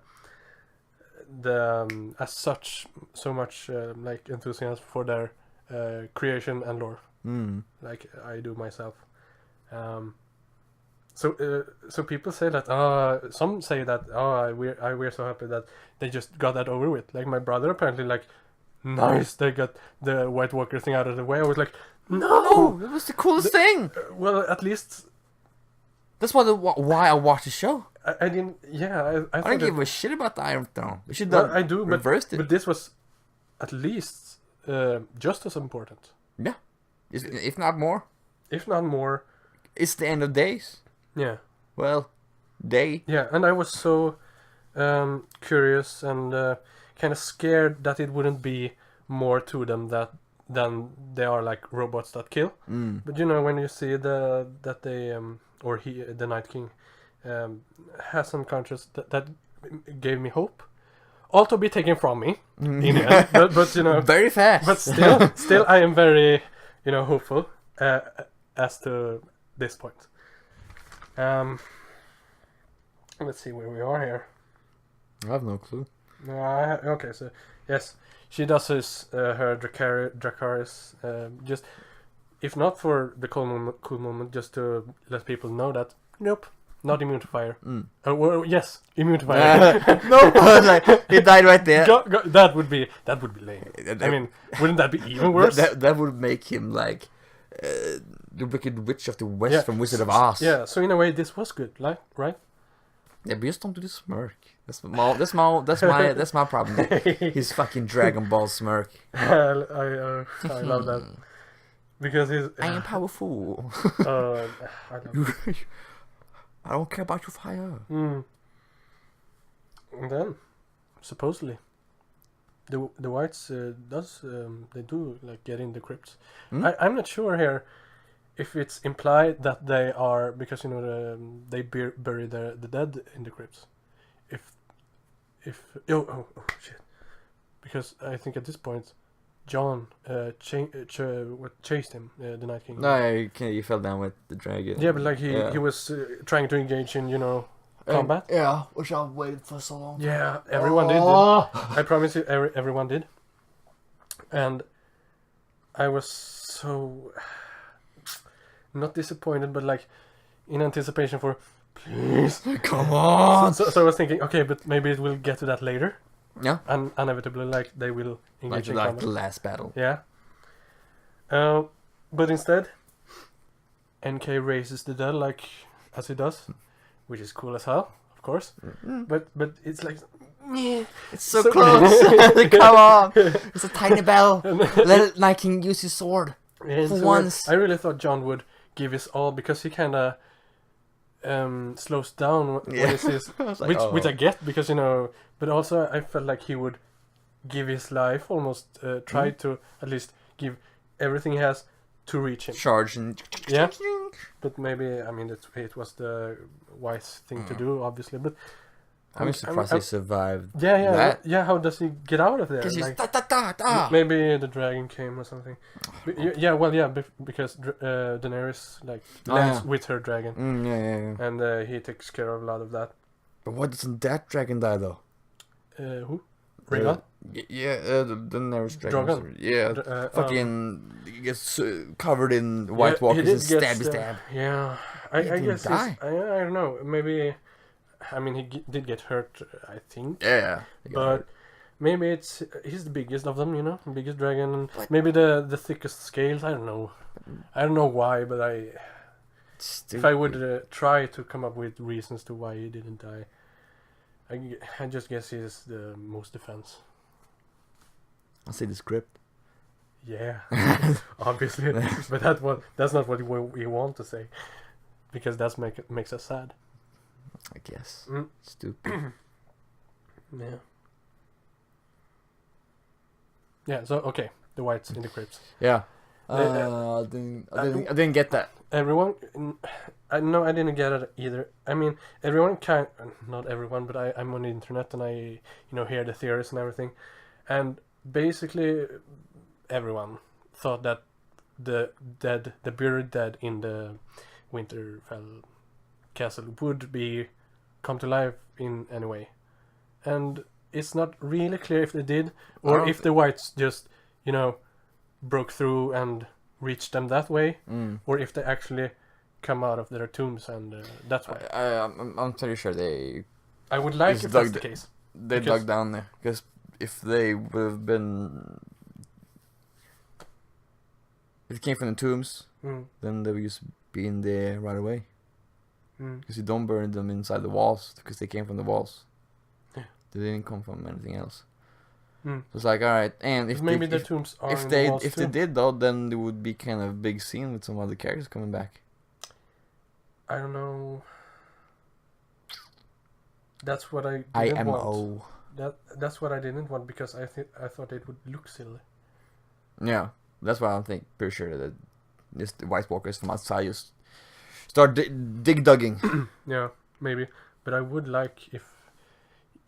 as such so much like enthusiasm for their creation and lore like I do myself. So people say that some say that we're so happy that they just got that over with. Like my brother apparently like nice they got the White Walker thing out of the way. I was like no, it was the coolest thing. Well, at least that's why I watched the show. I didn't. Yeah, I I don't give a shit about the Iron Throne. We should well, I do, reversed it. But this was at least just as important. Yeah, if not more. If not more. It's the end of days. Yeah. Well, Yeah, and I was so curious and kind of scared that it wouldn't be more to them than they are like robots that kill. But you know, when you see that they or he, the Night King, has some conscience that gave me hope. All to be taken from me in the end, but you know, very fast. But still, I am very, you know, hopeful as to this point. Let's see where we are here. I have no clue. Okay, so yes, she does her Dracarys just, if not for the cool moment, just to let people know that nope, not immune to fire. Well, yes, immune to fire. No, like, he died right there. That would be lame. I mean, wouldn't that be even worse? That would make him like the Wicked Witch of the West from Wizard of Oz. Yeah, so in a way, this was good, like, right? Yeah, but just don't do the smirk. That's my problem. His fucking Dragon Ball smirk. I love that because he's. I am powerful. I don't care about your fire. And then, supposedly, the whites they do like get in the crypts. I'm not sure here if it's implied that they are, because you know they bury the dead in the crypts. If shit, because I think at this point, John chased him, the Night King. No, he fell down with the dragon. Yeah, but like he was trying to engage in combat. Yeah, which I've waited for so long. Yeah, everyone did. I promise you, everyone did. And I was so not disappointed, but like in anticipation for, please, come on. So I was thinking, okay, but maybe it will get to that later. Yeah. And inevitably, like they will engage in like combat. the last battle. Yeah. But instead, NK raises the dead like as he does, which is cool as hell, of course. But it's like, it's so close. Come on, it's a tiny bell. Let Night King use his sword for once. I really thought John would give his all because he kind of slows down when he sees, which I get because but also I felt like he would give his life, almost try to at least give everything he has to reach him. Charge and yeah, but maybe it was the wise thing to do, obviously. But I'm surprised he survived. Yeah. How does he get out of there? Like, maybe the dragon came or something. Because Daenerys lands with her dragon. And he takes care of a lot of that. But why doesn't that dragon die though? Who? Rhaegar? The Daenerys dragon. Drogon? Yeah, fucking gets covered in White Walkers and stab. Yeah, I guess die. I don't know. Maybe. I mean, he did get hurt, I think. Yeah. But maybe he's the biggest of them, biggest dragon. And maybe the thickest scales. I don't know. I don't know why, but if I would try to come up with reasons to why he didn't die, I just guess he's the most defense. I'll say the script. Yeah, obviously, but that's not what we want to say, because that makes us sad. I guess. Stupid. Yeah. Yeah. So okay, the whites in the crypts. Yeah. I didn't get that. Everyone, I didn't get it either. I mean, everyone not everyone, but I'm on the internet and I, hear the theories and everything, and basically, everyone thought that the buried dead in the Winterfell castle would be come to life in any way. And it's not really clear if they did, or if the whites just, broke through and reached them that way, or if they actually come out of their tombs, and that's why. I'm pretty sure they I would like Just if that's dug the case. they Because- dug down there, because if they would have been, if it came from the tombs, Mm. then they would just be in there right away. Mm. Because you don't burn them inside the walls, because they came from the walls. Yeah. They didn't come from anything else. Mm. So it's like, alright, and if Maybe they, the tombs are if in they the walls if too. they did though, then there would be kind of a big scene with some other characters coming back. I don't know. That's what I didn't want. IMO. That's what I didn't want, because I thought it would look silly. Yeah, that's why I'm pretty sure that just the White Walkers from outside just start dig dugging. Yeah, maybe. But I would like if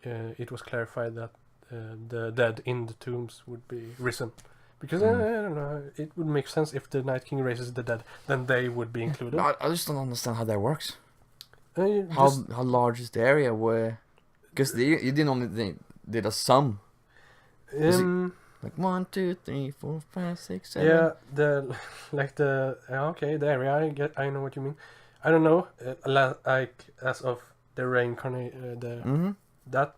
it was clarified that the dead in the tombs would be risen. Because I don't know, it would make sense if the Night King raises the dead, then they would be included. I just don't understand how that works. You How just- how large is the area where? Because you didn't only did a sum, like 1, 2, 3, 4, 5, 6, 7. yeah, the area. I know what you mean. I don't know, like as of the reincarnate, that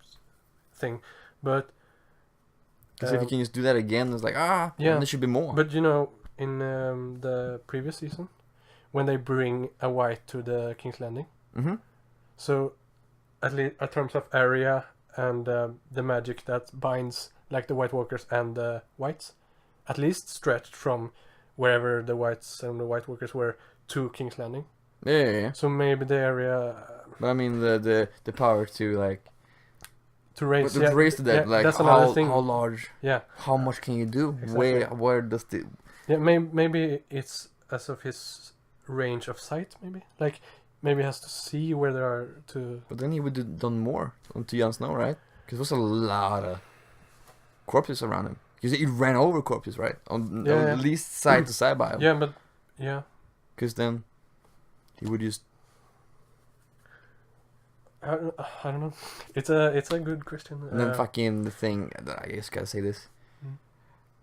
thing, but Because if you can just do that again, it's like yeah, there should be more. But in the previous season, when they bring a white to the King's Landing, so at least in terms of area and the magic that binds like the White Walkers and the whites, at least stretched from wherever the whites and the White Walkers were to King's Landing. Yeah. So maybe the area But I mean the power to like to raise, to raise the dead, like that's another thing. how large, Yeah, how much can you do? Exactly. Where does the yeah. Maybe it's as of his range of sight. Maybe he has to see where there are to. But then he would have done more to Jon Snow, right? Because there was a lot of corpses around him. Because he ran over corpses, right? On at least side to side by him. Yeah, but yeah. Because then he would just. I don't know. It's a good question. And then fucking the thing that I just gotta say this. Mm.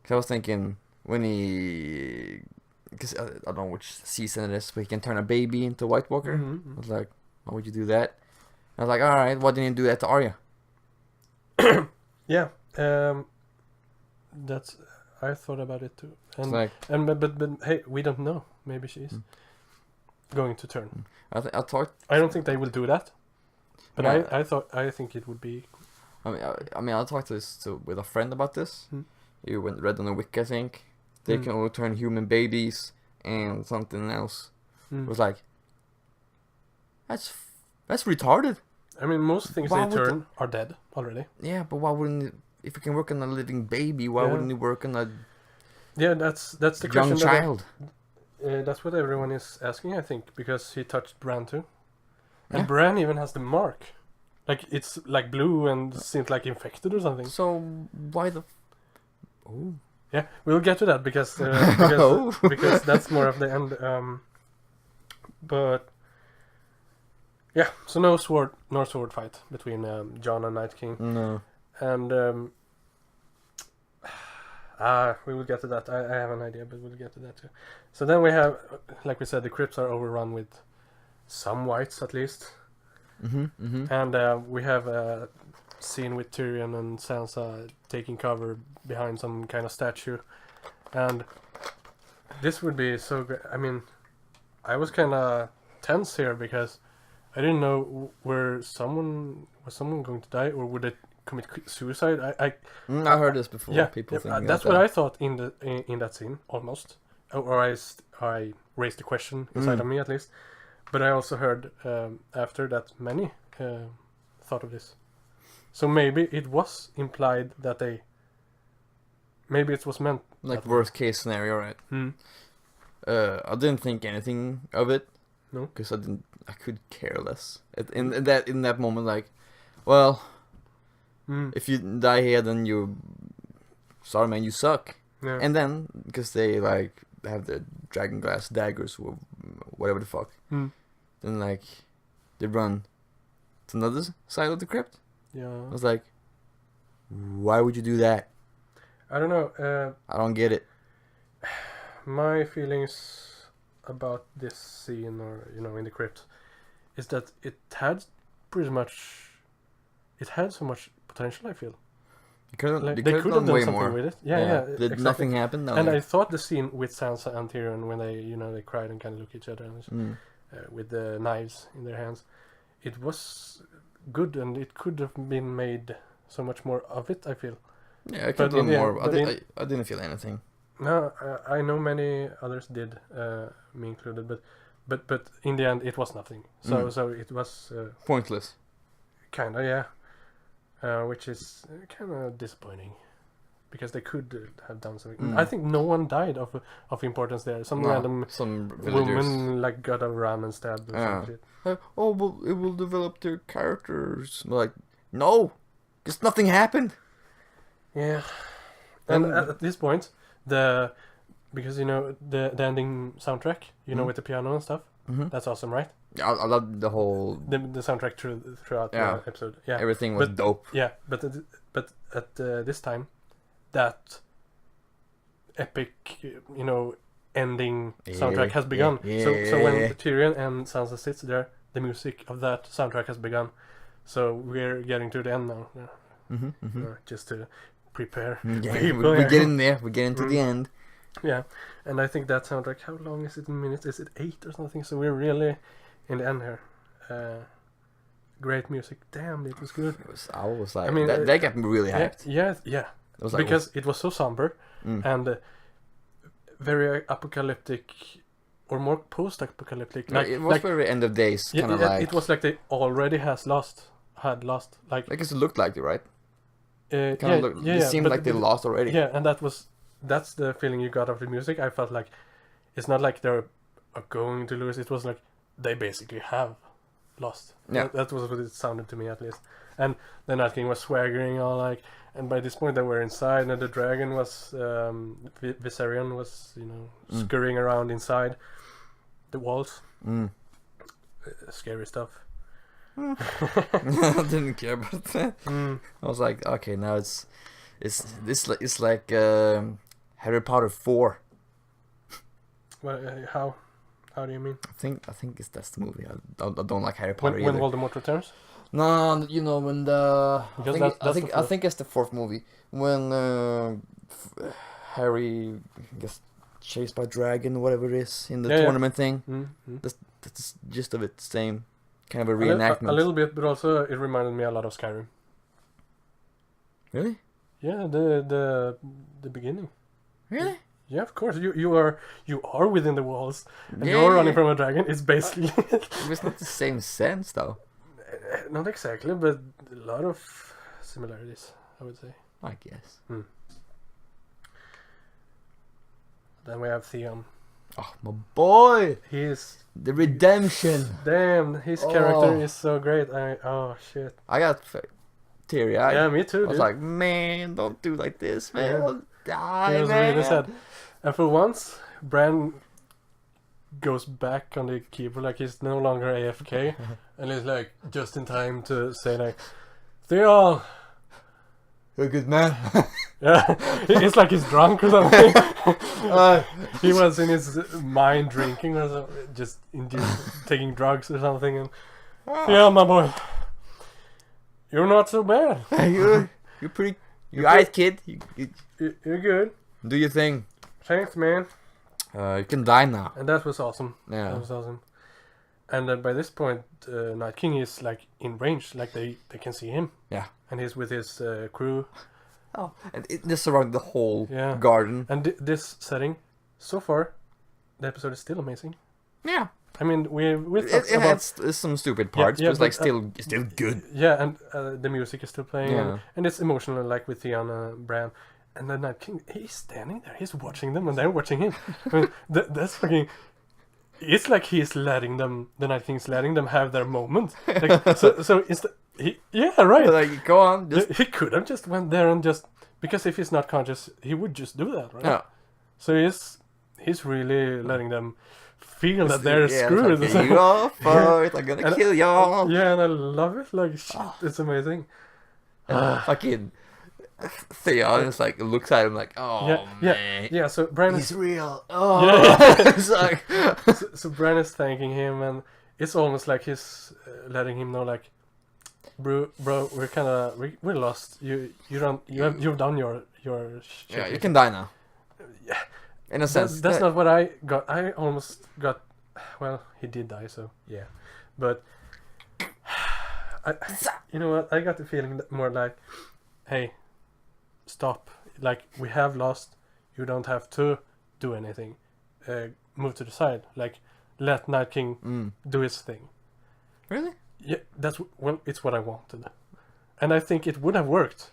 Because I was thinking when he. Because I don't know which season it is, but he can turn a baby into a White Walker. I was like, why would you do that? I was like, alright, why didn't you do that to Arya? Yeah. That's. I thought about it too. It's And like, but hey, we don't know. Maybe she's going to turn. I thought. I don't think they will do that. But No. I think it would be. I mean, I talked with a friend about this. Hmm. You read on the wiki, I think. They can only turn human babies and something else. It was like, that's retarded. I mean, most things Why they would turn are dead already. Yeah, but why wouldn't it, if you can work on a living baby, why Yeah. wouldn't you work on a Yeah, that's the young question. child? That's what everyone is asking, I think, because he touched Bran too, and Yeah. Bran even has the mark, like it's like blue and seems like infected or something. So why the? Oh. Yeah, we'll get to that because Oh. because that's more of the end. But yeah, so no sword fight between Jon and Night King, No. and we will get to that. I have an idea, but we'll get to that too. So then we have, like we said, the crypts are overrun with some whites at least, and we have a scene with Tyrion and Sansa taking cover behind some kind of statue, and this would be so great. I mean, I was kind of tense here because I didn't know was someone going to die, or would they commit suicide? I heard this before. yeah, People yeah, thinking that's about what that. I thought in that scene almost, or I raised the question inside of me at least, but I also heard after that many thought of this, so maybe it was implied that maybe it was meant Like that way. worst case scenario, right? I didn't think anything of it. No. Because I could care less. In that moment, like, well, if you die here, then sorry man, you suck. Yeah. And then, because they like have the dragon glass daggers or whatever the fuck, then like they run to another side of the crypt. Yeah. I was like, why would you do that? I don't know. I don't get it. My feelings about this scene, or in the crypt, is that it had so much potential. I feel They could like have they could have done way done something more. with it. Yeah. Did exactly. nothing happen? No. And I thought the scene with Sansa and Tyrion when they cried and kind of look at each other and, with the knives in their hands, it was good, and it could have been made so much more of it. I feel. Yeah, I But could have done in the more. end- I didn't feel anything. No, I know many others did, me included, but in the end it was nothing. So it was Pointless. kind of, yeah, which is kind of disappointing because they could have done something. I think no one died of importance there. Some random some villagers. woman like got a ram and stabbed or some shit. Oh, well, it will develop their characters. Like, no, because nothing happened. Yeah, and And- at this point, because the ending soundtrack, with the piano and stuff, that's awesome, right? I love the whole. The soundtrack throughout Yeah. the episode, yeah, Everything was dope. yeah, but at this time, that epic, ending soundtrack has begun. So when Tyrion and Sansa sits there, the music of that soundtrack has begun. So we're getting to the end now, just to prepare. Yeah, people we here. get in there. We get into the end. Yeah, and I think that soundtrack, how long is it in minutes? Is it 8 or something? So we're really in the end here. Great music. Damn, it was good. I was like, I mean, that got me really hyped. Yeah. It was like, Because it was so somber and very apocalyptic, or more post-apocalyptic. it was very end of days, kind of like. it was like they already had lost. Like I guess it looked like it, right? it Seemed like they lost already. Yeah, and that's the feeling you got of the music. I felt like it's not like they're going to lose. It was like they basically have lost. Yeah. That was what it sounded to me, at least. And the Night King was swaggering all like, and by this point they were inside, and the dragon was Viserion was scurrying around inside the walls. Scary stuff. I didn't care about that. I was like, okay, now it's like Harry Potter 4. Well, how do you mean? I think that's the movie. I don't like Harry Potter When either. Voldemort returns? No, when the Because I that's think the I think it's the fourth movie when Harry gets chased by dragon, whatever it is, in the tournament thing. That's the gist of it. Same kind of a reenactment. A little bit, but also it reminded me a lot of Skyrim. Really? Yeah, the beginning. Really? Yeah, of course. You are within the walls, and Yeah, you're running yeah. from a dragon. It's basically It's not the same sense though. not exactly, but a lot of similarities, I would say. I guess. Then we have Theon. Oh, my boy! He's The redemption! damn. His character is so great. Oh shit. I got teary eyed. Yeah, me too. I was dude. like, man, don't do like this, man. Yeah. I'll die, He was man. really sad. And for once, Bran goes back on the keyboard, like he's no longer AFK, and he's like just in time to say like, Theon. You're a good man. Yeah, it's like he's drunk or something. He was in his mind drinking or something, just taking drugs or something. And yeah, my boy, you're not so bad. you're pretty. You're alright, kid. You're good. Do your thing. Thanks, man. You can die now. And that was awesome. Yeah. That was awesome. And by this point, Night King is like in range, like they can see him. Yeah. And he's with his crew. Oh, and this surrounded the whole Yeah. garden. And this setting, so far, the episode is still amazing. Yeah. I mean, we It talked about has some stupid parts, yeah, but it's like but, still good. yeah, and the music is still playing, Yeah. and it's emotional, like with Theon and Bran. And the Night King, he's standing there, he's watching them, and they're watching him. I mean, that's fucking. It's like he's letting them, the Night King's letting them have their moment. Like, so it's yeah, right. Like, go on, just He could have just went there and just, because if he's not conscious, he would just do that, right? yeah. So he's really letting them feel that they're Yeah, screwed. it's like, you are for it, I'm gonna And- kill y'all. Yeah, and I love it. Like, shit, it's amazing. And fucking Theon is like, looks at him like, oh, Yeah, man. yeah. So Bran is He's real. Oh. Yeah. It's like, so Bran is thanking him, and it's almost like he's letting him know, like, bro, we're kind of we're lost. You've done your shit. yeah, you can die now. Yeah. In a sense. That's not what I got. I almost got. Well, he did die, so yeah. But you know what? I got the feeling that more like, hey, stop. Like, we have lost. You don't have to do anything. Move to the side. Like, let Night King do his thing. Really? Yeah, it's what I wanted, and I think it would have worked.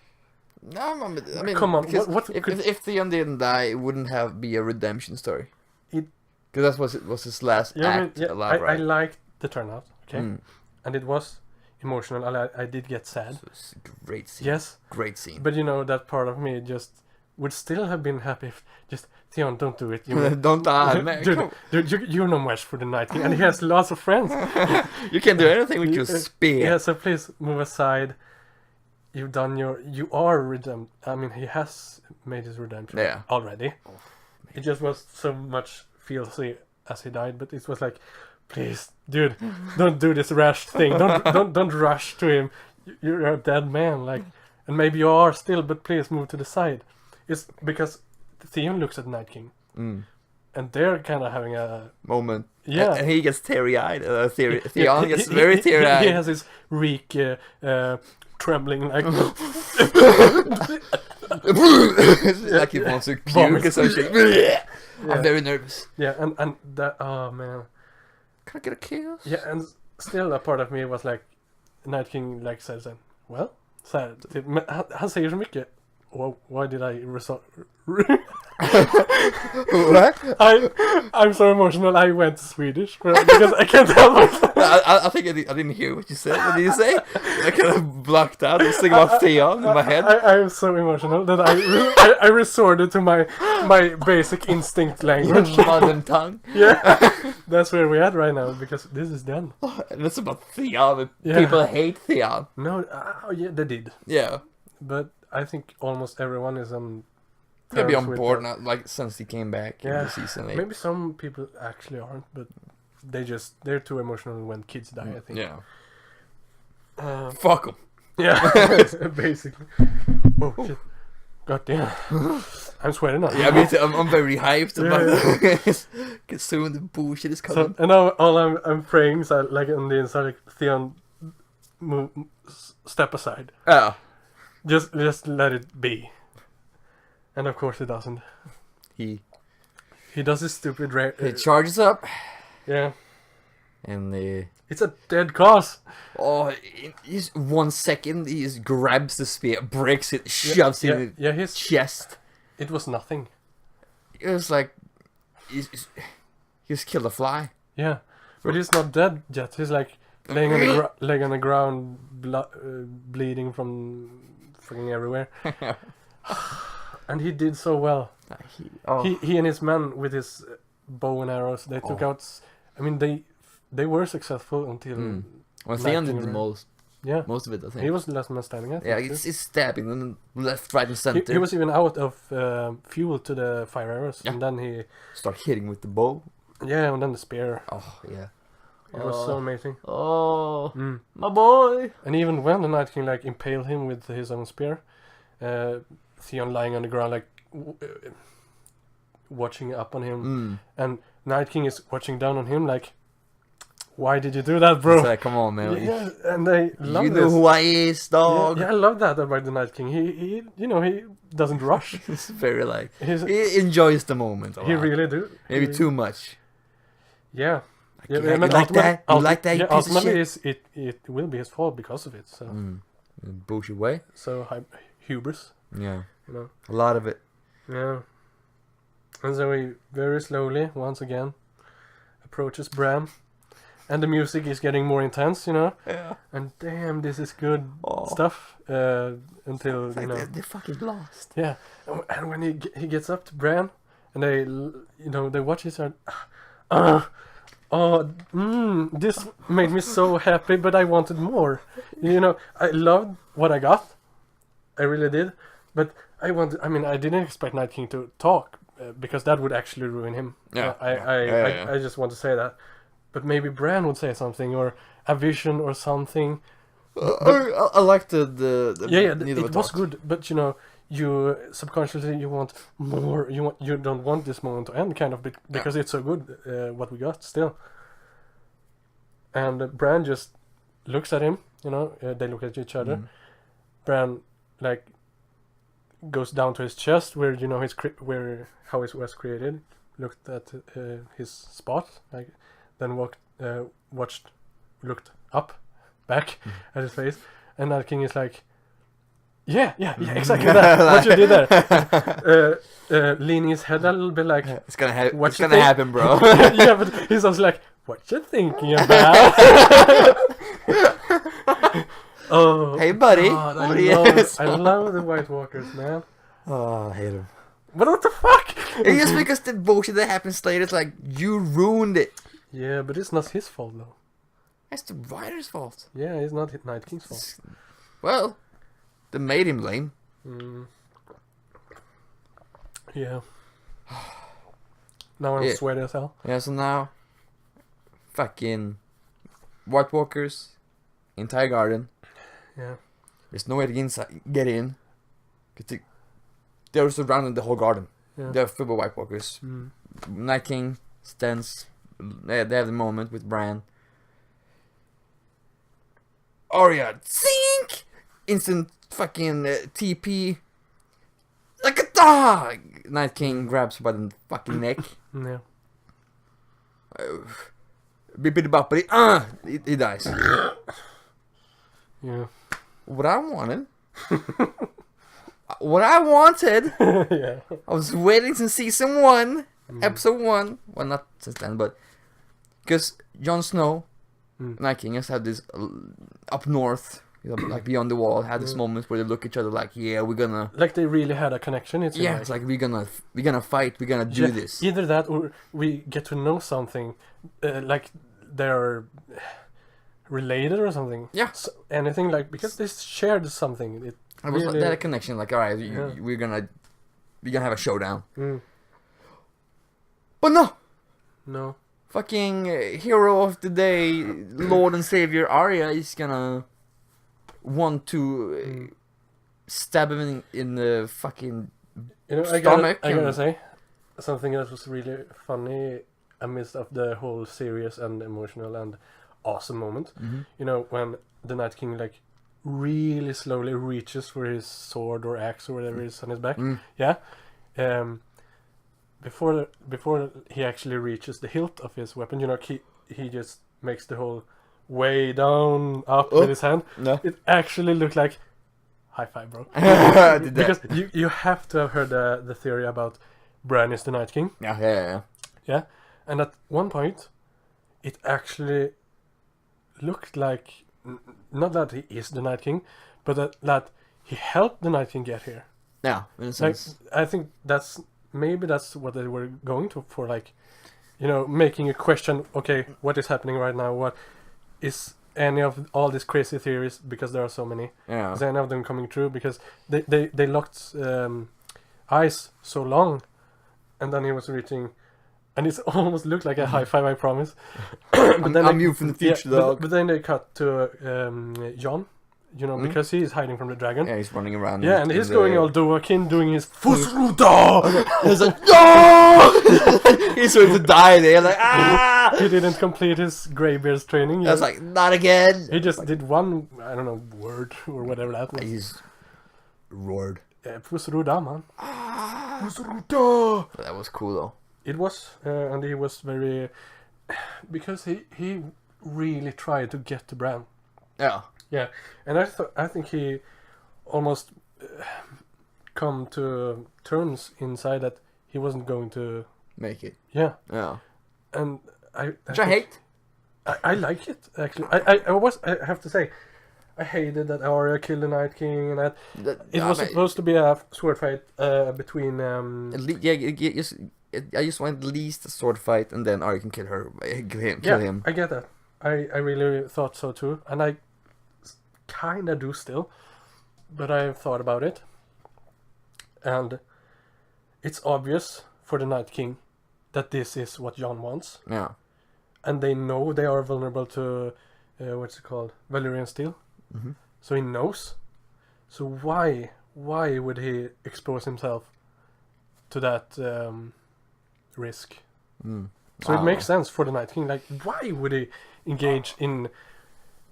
No, I mean, Come on, because what if Theon didn't die, it wouldn't be a redemption story. Because that was his last act alive, I right? liked the turnout, okay, Mm. and it was emotional. I did get sad. So it's a great scene. Yes, Great scene. but you know that part of me just would still have been happy if just Theon, don't do it. You Don't die, man. dude, you're no match for the Night King, and he has lots of friends. You can do anything with your Yeah, spear. so please move aside. You've done you are redeemed. I mean, he has made his redemption Yeah. already. It just was so much feelsy as he died, but it was like, please, dude, don't do this rash thing. Don't rush to him. You're a dead man, like, and maybe you are still, but please move to the side. It's because Theon looks at Night King, and they're kind of having a Moment. yeah. And he gets teary-eyed. Theon gets very teary-eyed. He has his reek trembling like Like he wants to puke Vomit. or some shit. Yeah. I'm very nervous. Yeah, and that, oh man. Can I get a kiss? Yeah, and still a part of me was like, Night King like says, well, så här, typ, men han säger så mycket. Why did I resort? What? I'm so emotional. I went Swedish because I can't help it. I think I didn't hear what you said. What did you say? I kind of blocked out this thing about Theon in my head. I'm so emotional that I resorted to my basic instinct language. Modern tongue. Yeah, that's where we're at right now because this is done. And it's about Theon. Yeah. People hate Theon. No, yeah, they did, Yeah. but I think almost everyone is on. Maybe terms on with board that. now, like since he came back in Yeah, the season 8. maybe some people actually aren't, but they're too emotional when kids die. I think. Yeah. Fuck him. Yeah, basically. Oh shit! God damn! I'm sweating now. Yeah, me too. I'm very hyped about Yeah, this. Because soon the bullshit is So coming. and now all I'm praying is like on the inside, like Theon, step aside. Oh. Just let it be. And of course he doesn't. He does his stupid charges up. yeah. And It's a dead cause. in just 1 second, he just grabs the spear, breaks it, shoves it in Yeah, his chest. it was nothing. It was like he's killed a fly. Yeah, but he's not dead yet. He's like laying on the ground, bleeding from fucking everywhere. And he did so well. He and his men with his bow and arrows, they took out. I mean, they were successful until. Well, Theon did Night the King, most. Yeah, Most of it, I think. he was the last man standing. I think, Yeah, too. it's stabbing them left, right, and center. He was even out of fuel to the fire arrows, Yeah. and then he. Start hitting with the bow. Yeah, and then the spear. Oh, yeah. It was so amazing. Oh, Mm. my boy. And even when the Night King like impaled him with his own spear, Theon lying on the ground like watching up on him, and Night King is watching down on him like, why did you do that, bro? It's like, come on, man. Yeah, and they love You this. know who I is, dog. Yeah, I love that about the Night King. He he doesn't rush. It's very like He's, he enjoys the moment. A he lot. really do. Maybe He- too much. Yeah. Yeah, I mean, you like that? You like that? You piece of ultimately, shit. it will be his fault because of it. So In a bullshit way. hubris, Yeah, you know. a lot of it. Yeah. And so he very slowly, once again, approaches Bran. And the music is getting more intense, you know. Yeah. And damn, this is good Oh. stuff. Until, It's you like know. they're fucking lost. Yeah. And when he gets up to Bran, and they, they watch each other. This made me so happy, but I wanted more. You know, I loved what I got. I really did, but I didn't expect Night King to talk because that would actually ruin him. Yeah. I just want to say that. But maybe Bran would say something, or a vision, or something. I liked the it was good, but you know, you subconsciously you want more. You don't want this moment to end, kind of, because it's so good what we got still. And Bran just looks at him. You know, they look at each other. Bran like goes down to his chest, where you know how it was created. Looked at his spot, like then looked up, back at his face, and Night King is like, yeah, exactly that. What you did there, leaning his head a little bit, like it's gonna happen, bro. Yeah, but he's also like, what you thinking about? Oh, hey, buddy. God, I love the White Walkers, man. Oh, I hate him. But what the fuck? It's just because the bullshit that happens later, it's like, you ruined it. Yeah, but it's not his fault, though. That's the writer's fault. Yeah, it's not Night King's fault. Well, they made him lame. Yeah. Now I'm sweaty as hell. Yeah, so now, fucking White Walkers, entire garden. Yeah. There's no way to get in. Cause they're surrounding the whole garden. Yeah. They're full of White Walkers. Night King stands. They have the moment with Bran. Arya, sink! Instant fucking TP. Like a dog! Night King grabs her by the fucking neck. Yeah. Bippity boppity. He dies. Yeah. What I wanted. Yeah. I was waiting since season 1, episode 1. Well, not since then, but because Jon Snow, Night King, has had this up north, you know, like beyond the wall, had this moment where they look at each other like, yeah, we're gonna. Like they really had a connection. It's like we're gonna fight, we're gonna do this. Either that, or we get to know something, like they're related or something. Yeah. So, anything like, because they shared something. It was really, that a connection? Like, all right, we're gonna have a showdown. But no. Fucking hero of the day, Lord and Savior Arya is gonna want to stab him in the fucking stomach. I gotta say something that was really funny amidst of the whole serious and emotional and awesome moment. You know, when the Night King like really slowly reaches for his sword or axe or whatever is on his back. Yeah. Before he actually reaches the hilt of his weapon, you know, he just makes the whole way down up with his hand. No. It actually looked like high five, bro. Because you have to have heard the theory about Bran is the Night King. Yeah. And at one point, it actually looked like not that he is the Night King, but that he helped the Night King get here. Yeah, in a sense. Like, I think maybe that's what they were going to for, like, you know, making a question. Okay, what is happening right now? What is any of all these crazy theories? Because there are so many. Yeah. Is any of them coming true? Because they locked eyes so long, and then he was reaching. And it almost looked like a high five, I promise. But then I'm you from the future, dog. But then they cut to Jon, you know, because he is hiding from the dragon. Yeah, he's running around. Yeah, and he's going all Dovahkiin, doing his Fusruta! He's like, no! He's going to die there, like, ah! He didn't complete his Greybeard's training. I was like, not again! He just did one, I don't know, word or whatever that was. He's roared. Fusruta, man. Fusruta! But that was cool, though. It was, and he was very, because he really tried to get to Bran. Yeah. Yeah, and I think he almost come to terms inside that he wasn't going to make it. Yeah. Yeah. And I hate. I like it actually. I have to say, I hated that Arya killed the Night King and that it was supposed to be a sword fight between. I just want at least a sword fight, and then Arya can kill her, kill him. I get that. I really thought so too, and I kinda do still, but I've thought about it, and it's obvious for the Night King that this is what Jon wants, Yeah. and they know they are vulnerable to what's it called, Valyrian steel. Mm-hmm. So he knows. So why would he expose himself to that risk? Mm. So it makes sense for the Night King. Like, why would he engage in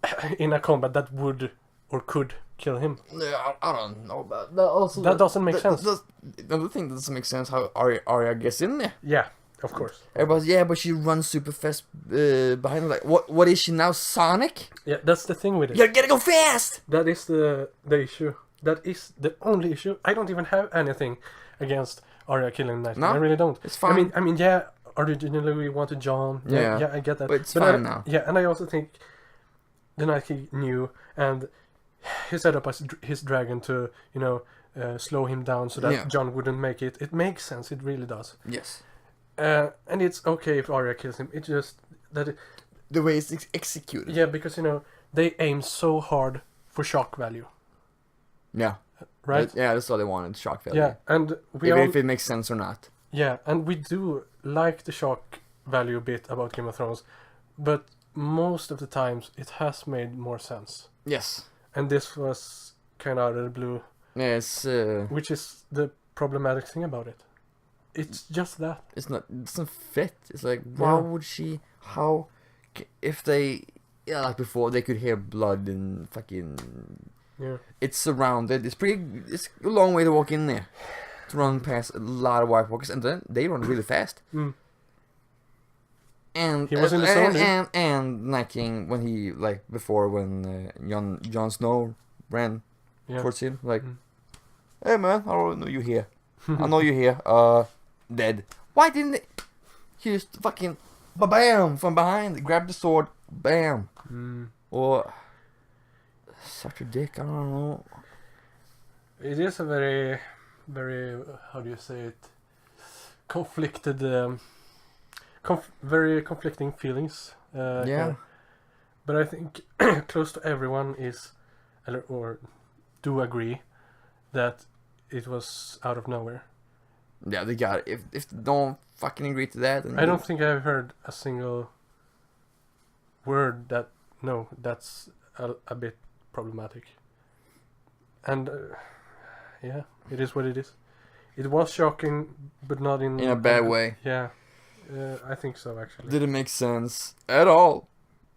a combat that would or could kill him? Yeah, I don't know about that. Also, That doesn't make sense. Another thing that doesn't make sense how Arya gets in there. Yeah, of course. Everybody's but she runs super fast behind her. Like, what is she now, Sonic? Yeah, that's the thing with it. You gotta go fast. That is the issue. That is the only issue. I don't even have anything against Arya killing the Night King. No, I really don't. It's fine. I mean, yeah. Originally we wanted Jon. Yeah, I get that. But it's fine now. Yeah, and I also think the Night King knew, and he set up his dragon to, slow him down so that Jon wouldn't make it. It makes sense. It really does. Yes. And it's okay if Arya kills him. It's just that The way it's executed. yeah, because they aim so hard for shock value, Yeah. right? Yeah, that's all they wanted. Shock value. Yeah, and Even if it makes sense or not. yeah, and we do like the shock value bit about Game of Thrones, but most of the times it has made more sense. Yes. And this was kind of out of the blue, Yeah, it's which is the problematic thing about it. It's just that. it doesn't fit. It's like, why Yeah. would she? How? If they, like before, they could hear blood and fucking. Yeah. It's surrounded. It's a long way to walk in there. To run past a lot of White Walkers, and then they run really fast. Mm. And He was in the zone, and Night King when he before when Jon Snow ran Yeah. towards him like, Mm. hey man, I don't know you here. I know you here. Dead. Why didn't they? He just fucking bam from behind, grab the sword, bam. Mm. Or such a dick. I don't know. It is a very, very, how do you say it? Conflicted, very conflicting feelings. Yeah. kinda. But I think close to everyone is, or do agree, that it was out of nowhere. Yeah, they got it. If they don't fucking agree to that, then I don't think I've heard a single word that, no, that's a bit problematic. And yeah, it is what it is. It was shocking, but not in in a bad way. Yeah, I think so actually. Didn't make sense at all.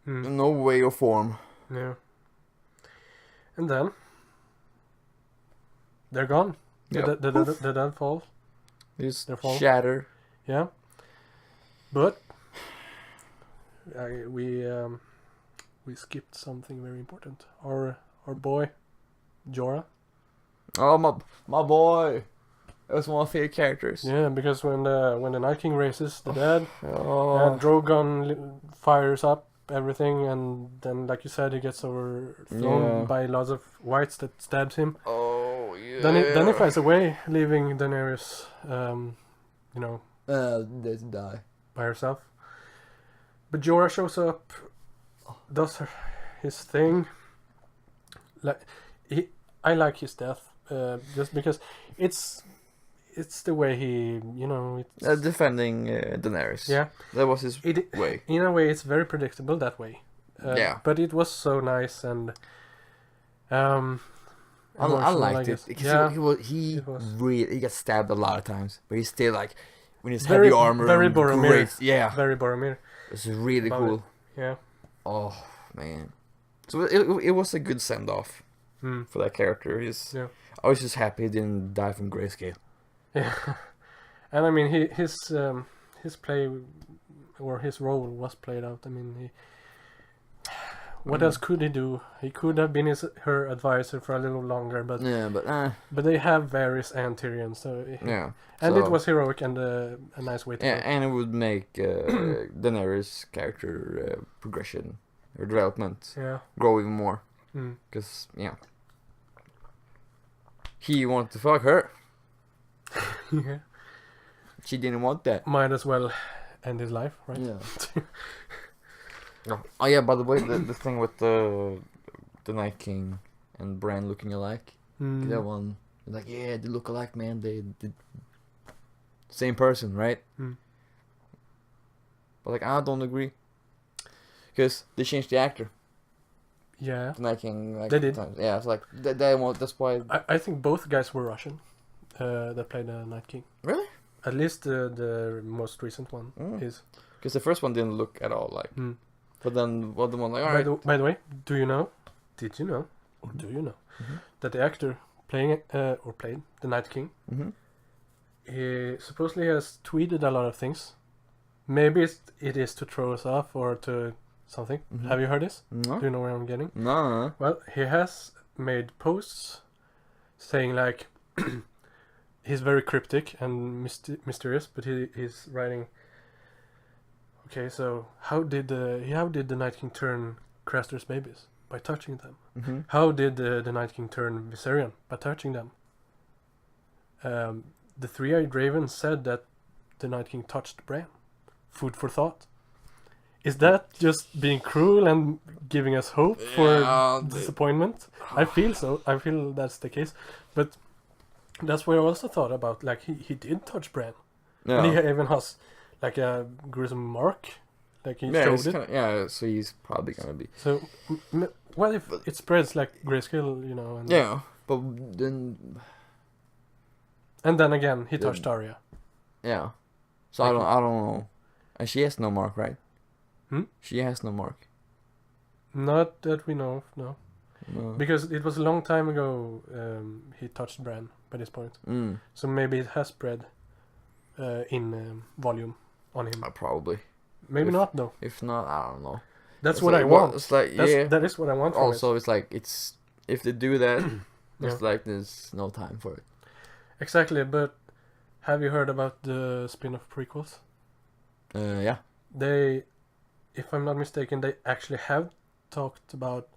Mm. In no way or form. Yeah. And then they're gone. Yep. The dead fall. Just Their fall. shatter. Yeah. But we skipped something very important. Our boy Jorah. Oh my boy. That was one of my favorite characters. Yeah, because when the Night King raises the dead, Oh. and Drogon fires up everything, and then, like you said, he gets overthrown by lots of whites that stabs him. Oh yeah. Then he flies away, leaving Daenerys, Let's die. by herself. But Jorah shows up, does his thing. I like his death, just because it's the way he, it's, Defending Daenerys. yeah. That was his It way. in a way it's very predictable that way. Yeah. But it was so nice and I emotional, liked it guess. because Yeah, he it was. really got stabbed a lot of times, but he's still like when he's Very- heavy armor. very and Boromir. great. Yeah, Very Boromir. it's really Love cool. Yeah. Oh man, so it was a good send off Mm. for that character. Yeah. I was just happy he didn't die from grayscale. Yeah. And I mean his play or his role was played out. I mean what else could he do? He could have been her advisor for a little longer, but Yeah, but they have Varys and Tyrion, so yeah, and so- it was heroic and a nice way to Yeah, go. and it would make Daenerys' character progression or development Yeah. grow even more. Mm. Because, yeah. He wanted to fuck her. Yeah. she didn't want that. might as well end his life, right? Yeah. Oh yeah. By the way, the thing with the Night King and Bran looking alike. Mm. That one, like, yeah, they look alike, man. They same person, right? Mm. But like, I don't agree, because they changed the actor. Yeah. The Night King, like, They did. times. Yeah, it's like they want. That's why. I think both guys were Russian that played the Night King. Really? At least the most recent one is. Because the first one didn't look at all like. Mm. But then what the one like? All right. By the way, did you know, or do you know, Mm-hmm. that the actor playing or played the Night King, Mm-hmm. he supposedly has tweeted a lot of things. Maybe it is to throw us off or to something. Mhm. Have you heard this? No. Do you know where I'm getting? No. Well, he has made posts saying like he's very cryptic and mysterious, but he's writing. Okay, so how did the Night King turn Craster's babies? By touching them. Mm-hmm. How did the Night King turn Viserion? By touching them. The Three-Eyed Raven said that the Night King touched Bran. Food for thought. Is that just being cruel and giving us hope for disappointment? I feel so. I feel that's the case. But that's what I also thought about. Like, he did touch Bran. And he even has, like, a gruesome mark. Like, he showed it. Yeah, so he's probably gonna be. So, what if it spreads like grayscale, you know? And Yeah, but then. And then again, he Then- touched Arya. Yeah. So I don't know. And she has no mark, right? Hmm? She has no mark. Not that we know of, no. No. Because it was a long time ago he touched Bran by this point. Mm. So maybe it has spread in volume on him. Probably. Maybe if- not, though. If not, I don't know. That's It's what like, I want. It's like, That is what I want from Also, it's like, it's if they do that, Yeah. it's like there's no time for it. it. Exactly, but have you heard about the spin-off prequels? Yeah. They, if I'm not mistaken, they actually have talked about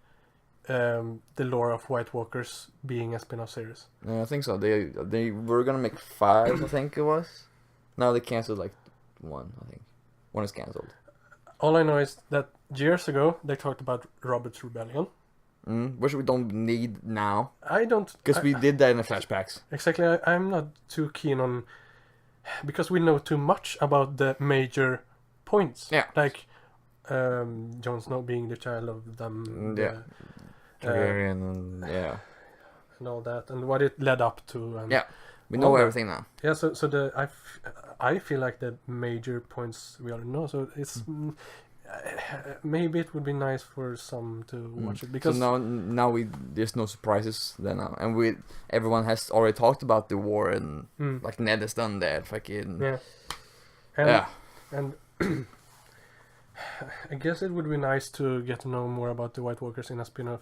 the lore of White Walkers being a spin-off series. I think so. They were gonna make 5, I think it was. Now they canceled like 1, I think. 1 is canceled. All I know is that years ago they talked about Robert's Rebellion. Which we don't need now. I don't... Because we did that in the flashbacks. Exactly, I'm not too keen on... Because we know too much about the major points. Yeah. Like, Jon Snow being the child of them. Yeah. Targaryen and yeah. And all that, and what it led up to. And Yeah. We all know that. everything now. Yeah, so I feel like the major points we already know. So it's maybe it would be nice for some to watch it because so now there's no surprises then now, and everyone has already talked about the war and like Ned has done that fucking yeah, and I guess it would be nice to get to know more about the White Walkers in a spin-off,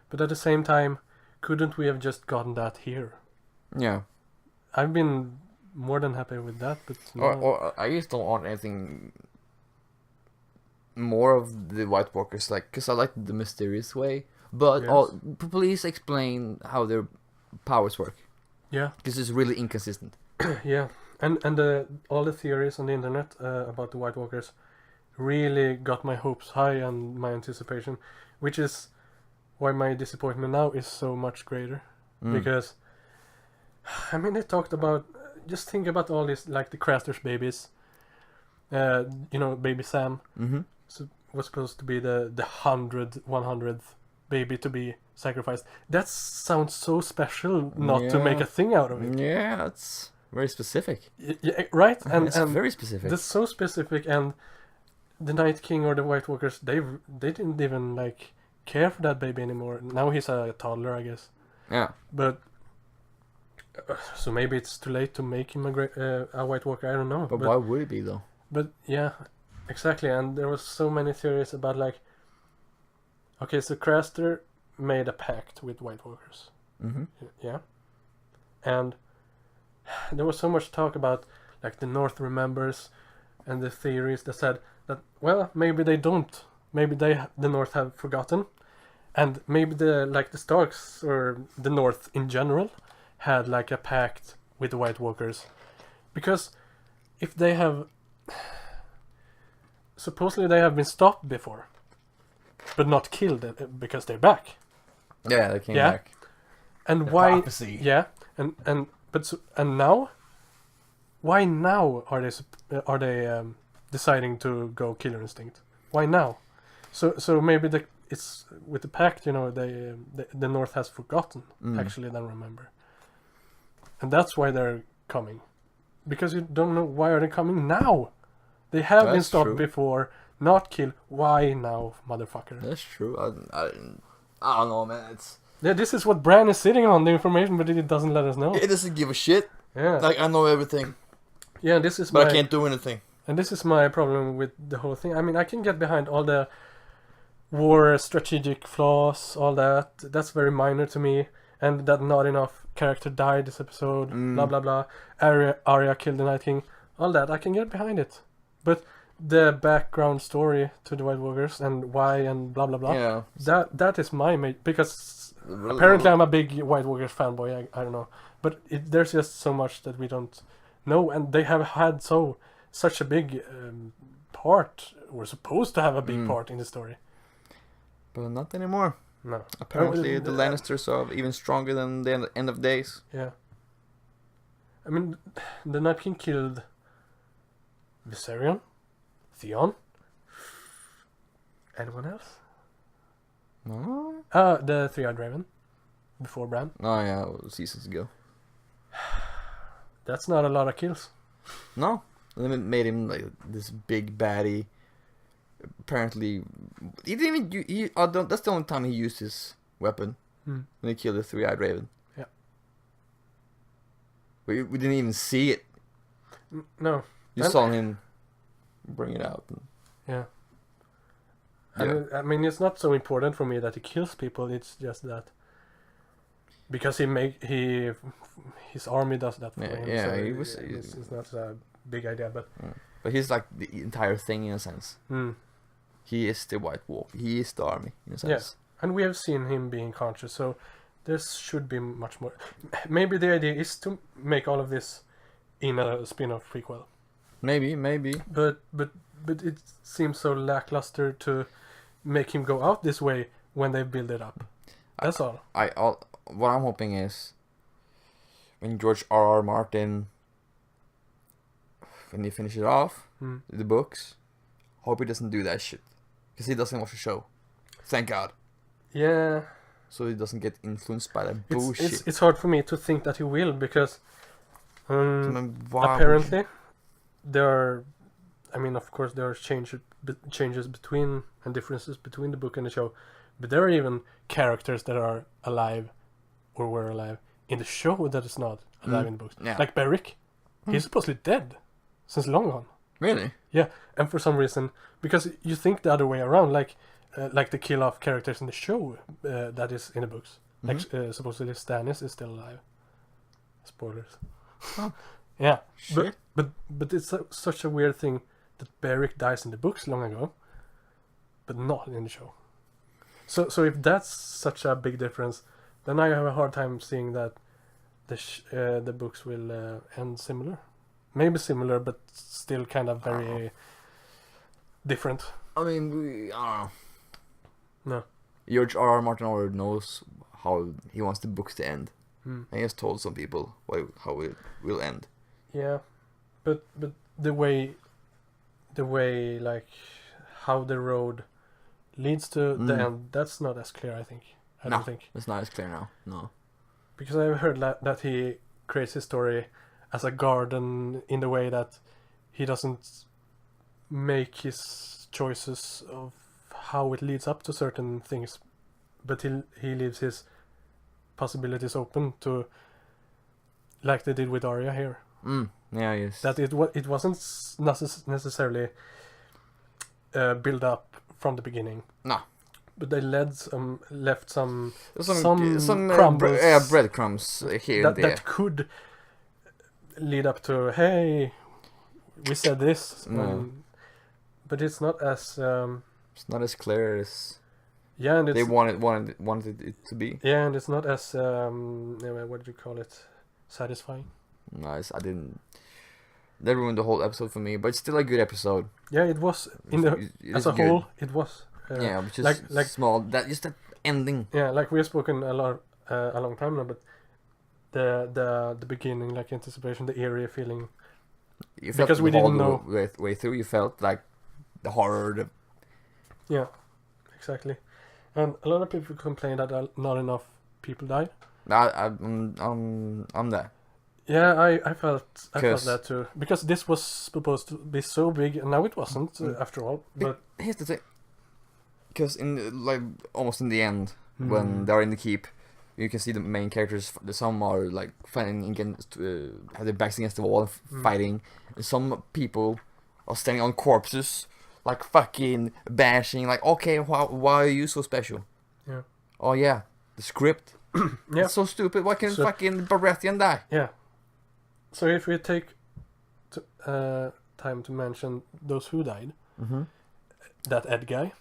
but at the same time, couldn't we have just gotten that here? Yeah. I've been more than happy with that, but no. Or I just don't want anything more of the White Walkers, like, because I like the mysterious way, but Yes. please explain how their powers work, Yeah, because it's really inconsistent. yeah, and all the theories on the internet about the White Walkers really got my hopes high and my anticipation, which is why my disappointment now is so much greater. Because, I mean, they talked about, just think about all this, like the Craster's babies, baby Sam, was supposed to be the 100th baby to be sacrificed. That sounds so special not to make a thing out of it. Yeah, it's very specific. Yeah, right? And It's very specific. that's so specific, and the Night King or the White Walkers, they didn't even, like, care for that baby anymore. Now he's a toddler, I guess. Yeah. But so maybe it's too late to make him a White Walker. I don't know. But why would it be though? But yeah, exactly. And there was so many theories about, like, okay, so Craster made a pact with White Walkers. Yeah, and there was so much talk about, like, the North remembers, and the theories that said that, well, maybe they don't. Maybe the North have forgotten, and maybe the Starks or the North in general had, like, a pact with the White Walkers, because if they have supposedly they have been stopped before, but not killed because they're back. Yeah, they came Yeah. back. And The why? prophecy. Yeah, and now, why now are they deciding to go Killer Instinct? Why now? So maybe it's with the pact, you know, the North has forgotten actually than remember, and that's why they're coming, because you don't know why are they coming now. They have been That's stopped true. before, not killed. Why now, motherfucker? That's true. I don't know, man. Yeah, this is what Bran is sitting on, the information, but it doesn't let us know. It doesn't give a shit. Yeah, Like, I know everything, yeah. This is but my I can't do anything. and this is my problem with the whole thing. I mean, I can get behind all the war strategic flaws, all that. That's very minor to me, and that not enough character died this episode. Blah blah blah. Arya killed the Night King. All that I can get behind it, but the background story to the White Walkers and why and blah blah blah. Yeah. That is my because apparently I'm a big White Walkers fanboy. I don't know, but there's just so much that we don't know, and they have had such a big part. We're supposed to have a big part in the story. But not anymore. No. Apparently, the Lannisters are even stronger than the end of days. Yeah. I mean, the Night King killed Viserion, Theon. Anyone else? No. The Three-Eyed Raven. Before Bran. Oh yeah, seasons ago. That's not a lot of kills. No, and then it made him like this big baddie. Apparently, he didn't even. That's the only time he used his weapon when he killed the Three-Eyed Raven. Yeah. We didn't even see it. No. You saw him bring it out. Yeah. Yeah. I mean, it's not so important for me that he kills people. It's just that because his army does that for him. Yeah, so it's not a big idea, but But he's like the entire thing in a sense. mm. He is the White Wolf. He is the army in a sense. And we have seen him being conscious, so there should be much more. Maybe the idea is to make all of this in a spin-off prequel. Maybe. But it seems so lackluster to make him go out this way when they build it up. That's all. What I'm hoping is when George R.R. Martin, when he finishes off the books, hope he doesn't do that shit, because he doesn't watch the show. Thank God. Yeah. So he doesn't get influenced by that bullshit. It's hard for me to think that he will, because Why apparently there are, I mean, of course there are changes between and differences between the book and the show, but there are even characters that are alive or were alive in the show that is not alive in the books. Yeah. Like Beric, he's supposedly dead since long gone. Really? Yeah, and for some reason, because you think the other way around, like the kill off characters in the show that is in the books. Like supposedly Stannis is still alive. Spoilers. Yeah, Shit. but it's such a weird thing that Beric dies in the books long ago, but not in the show. So if that's such a big difference, then I have a hard time seeing that the books will end similar. Maybe similar, but still kind of very different. I mean, I don't know. No. George R.R. Martin already knows how he wants the books to end. And he has told some people how it will end. Yeah, but the way like how the road leads to the end, that's not as clear. I don't think. It's not as clear now. No. Because I've heard that he creates his story as a garden in the way that he doesn't make his choices of how it leads up to certain things, but he leaves his possibilities open to, like they did with Arya here. Yeah, yes. That it wasn't necessarily build up from the beginning. No. But they left some crumbles, breadcrumbs here and there. That could lead up to, hey, we said this, but it's not as it's not as clear as and they wanted it to be. Yeah, and it's not as what do you call it, satisfying. No, I didn't. that ruined the whole episode for me. But it's still a good episode. Yeah, it was It as is a good. whole. It was. Yeah, which is like small. That just that ending. yeah, like we have spoken a long time now, but the beginning, like anticipation, the eerie feeling. You felt Because we the whole didn't know. way through. You felt like the horror. Yeah, exactly. And a lot of people complain that not enough people died. I'm there. Yeah, I felt 'Cause- that too, because this was supposed to be so big, and now it wasn't after all. But Here's the thing. Because like almost in the end, Mm. when they're in the keep, you can see the main characters. Some are like fighting against, have their backs against the wall, and fighting. And some people are standing on corpses, like fucking bashing. Like, okay, why are you so special? Yeah. Oh yeah, the script. Yeah. It's so stupid. Why can't So- fucking Baratheon die? yeah. So if we take time to mention those who died, Mm-hmm. that Ed guy.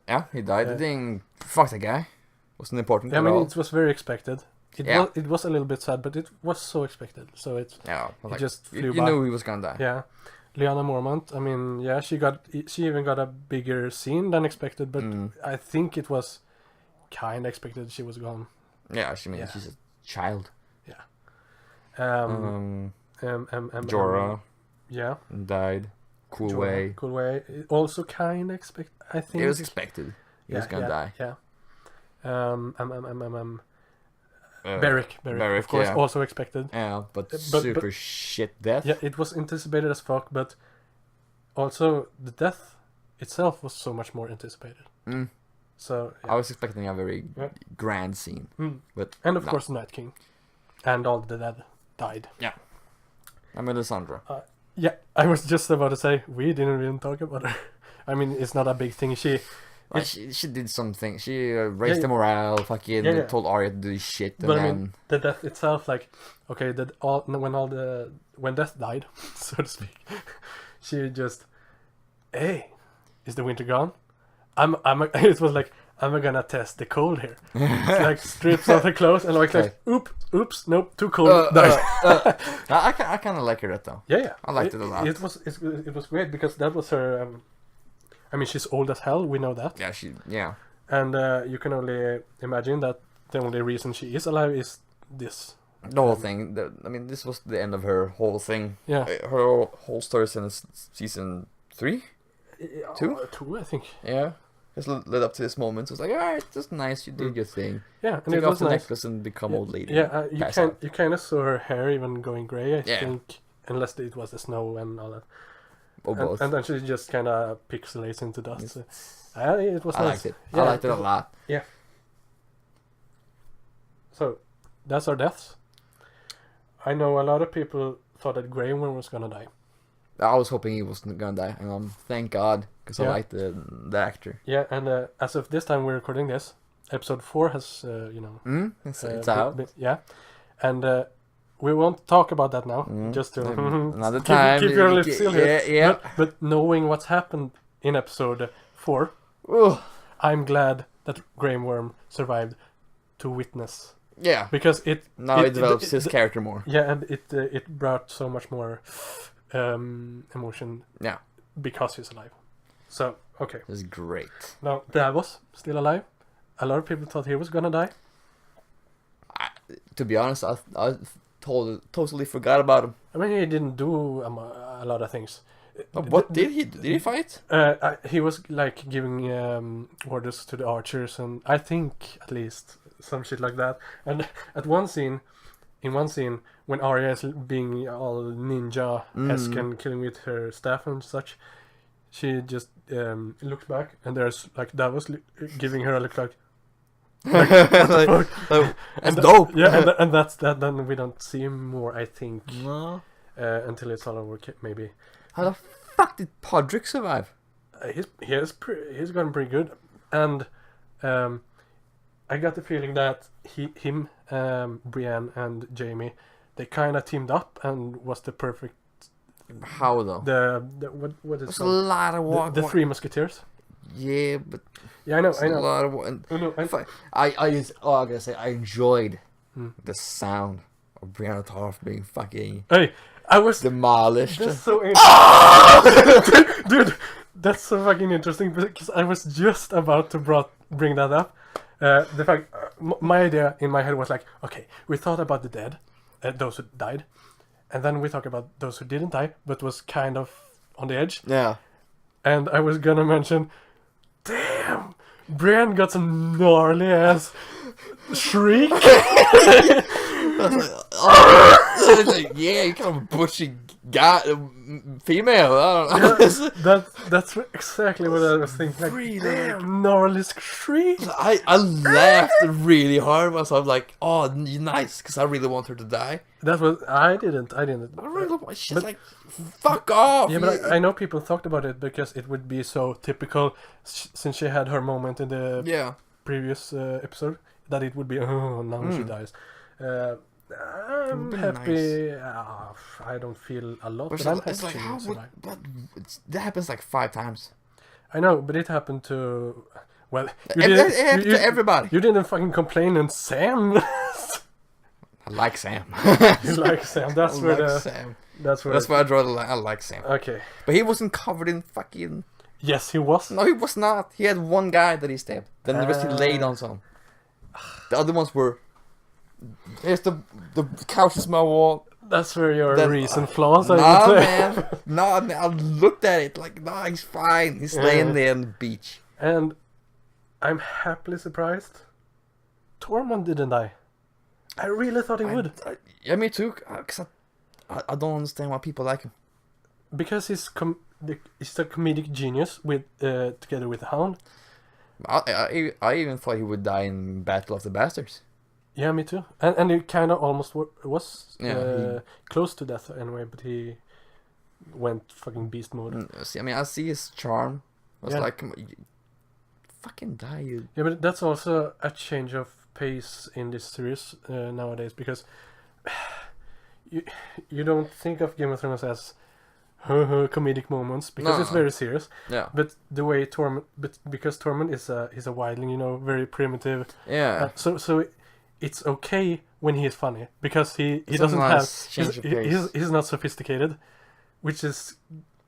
Yeah, he died. Yeah. Thing. Fuck that guy. Wasn't important I at mean, all. it was very expected. Yeah. It was a little bit sad, but it was so expected. So it Yeah, like, just flew you by. knew he was gonna die. Yeah, Lyanna Mormont. I mean, yeah, she even got a bigger scene than expected, but I think it was kind of expected she was gone. Yeah, she mean Yeah. she's a child. Um, Jorah yeah, died. Cool Jorah, way. Cool way. Also kind of expect. I think It was expected. He was gonna die. Yeah. Uh, Beric, of course, yeah. also expected. Yeah, but But- super shit death. Yeah, it was anticipated as fuck, but also the death itself was so much more anticipated. Mm. So I was expecting a very Yeah. grand scene, but and of no. course the Night King, and all the dead died. I'm Melisandre. Yeah, I was just about to say we didn't even talk about her. I mean, it's not a big thing. Like, she did something. She raised Yeah, the morale. Fucking Yeah. told Arya to do shit, and But I then mean, the death itself, like, okay, when death died, so to speak, she just, hey, is the winter gone? It was like, I'm gonna test the cold here. She, like, strips off her clothes and like, oops, nope, too cold. died. I kind of like her that though. Yeah. I liked it a lot. It was great because that was her. I mean, she's old as hell. We know that, Yeah. and you can only imagine that the only reason she is alive is this. The whole thing. I mean, this was the end of her whole thing. Yeah. Her whole story since season 3. Two? 2, I think. Yeah. Just led up to this moment. So it's like, alright, that's nice. You did your thing. Yeah, and Take it off was the nice. necklace and become old lady. Yeah, Pass out. you kind of saw her hair even going grey. I Yeah. think, unless it was the snow and all that. Or both. And then she just kind of pixelates into dust. Yes. It was I nice. liked it. Yeah, I liked it a lot. So that's our deaths. I know a lot of people thought that Grey Worm was gonna die. I was hoping he wasn't gonna die, and thank God, because I Yeah. liked the actor. Yeah, and as of this time we're recording this, episode 4 has It's out. yeah, and we won't talk about that now. Just to Another keep, time. keep your lips still here. Yeah. But knowing what's happened in episode 4, Ugh. I'm glad that Grey Worm survived to witness, Yeah. because it Now it develops his character more. yeah, and it brought so much more emotion. Yeah. Because he's alive. So okay, It was great. now Davos still alive. A lot of people thought he was gonna die. To be honest, I totally forgot about him. I mean, he didn't do a lot of things. What did he? Did he fight? He was like giving orders to the archers, and I think at least some shit like that. And in one scene, when Arya is being all ninja-esque and killing with her staff and such, she just looks back, and there's like Davos giving her a look like. That's dope. Yeah, and that's that. Then we don't see him more, I think, No. until it's all over. Maybe. How the fuck did Podrick survive? He's gotten pretty good, and I got the feeling that him, Brienne, and Jamie, they kind of teamed up and was the perfect. How though? The what is There's it a called? lot of walk. The Three Musketeers. Yeah, but Yeah, I know. a lot of. I know. I gotta say, I enjoyed Hmm. the sound Brianna Tarth being fucking Hey, I was demolished. that's so dude. That's so fucking interesting because I was just about to bring that up. The fact, my idea in my head was like, okay, we thought about the dead, those who died, and then we talk about those who didn't die but was kind of on the edge. Yeah. And I was gonna mention, damn, Brian got some gnarly ass shriek. It's like, yeah, you kind of bushy guy, female. I don't know. That's exactly what I was thinking. Like, Really? damn, gnarly shriek. I laughed really hard myself. Like, oh, nice, because I really want her to die. That was I didn't. I really want. She's But- like, fuck off. Yeah, but I know people talked about it because it would be so typical since she had her moment in the Yeah. previous episode that it would be now she dies. I'm Be happy. I don't feel a lot, but I'm happy. It's like, she how would survived. that happens like 5 times? I know, but it happened to well, It happened to everybody. You didn't fucking complain, and Sam. I like Sam. You like Sam. That's I where like the. Sam. That's where. That's why I draw the line. I like Sam. Okay. But he wasn't covered in fucking. Yes, he was. No, he was not. He had one guy that he stabbed. Then the rest he laid on some. The other ones were. Here's the couch is my wall. That's where your Then- reason flaws. I Nah, would say. man. Nah, man. I looked at it like, nah, he's fine. He's laying there on the beach. And I'm happily surprised. Tormund didn't die. I really thought he would. Yeah, me too. Because I don't understand why people like him. Because he's a comedic genius with together with the Hound. I even thought he would die in Battle of the Bastards. Yeah, me too. And he kind of almost was Yeah, close to death anyway, but he went fucking beast mode. See, I mean, I see his charm. I was Yeah. like, fucking die, you. Yeah, but that's also a change of pace in this series nowadays because you don't think of Game of Thrones as comedic moments because it's No. very serious. Yeah. But the way because Tormund is a wildling, very primitive. Yeah. So it's okay when he is funny because he It's a doesn't nice have change of pace. he's not sophisticated, which is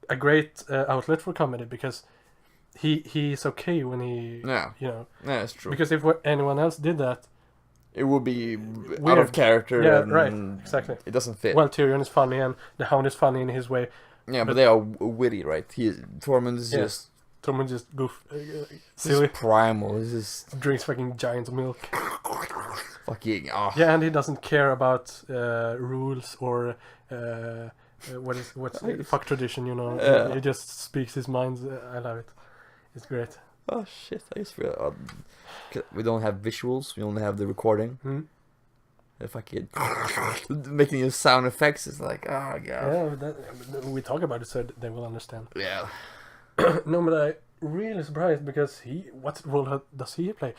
a great outlet for comedy because he's okay when he Yeah. Yeah, That's true. because if anyone else did that, It would be out Weird. of character. Yeah, and right, exactly. It doesn't fit. Well, Tyrion is funny and the Hound is funny in his way. yeah, but but- they are witty, right? Tormund is Yeah. just Tormund just this silly, is primal. This is drinks fucking giant milk. fucking. Yeah, and he doesn't care about rules or what's fuck tradition. Yeah. He just speaks his mind. I love it. It's great. Oh shit! I just feel we don't have visuals. We only have the recording. Hmm? If I could making the sound effects, it's like, oh god. Yeah, we talk about it so they will understand. Yeah. No, but I really surprised because what role does he play?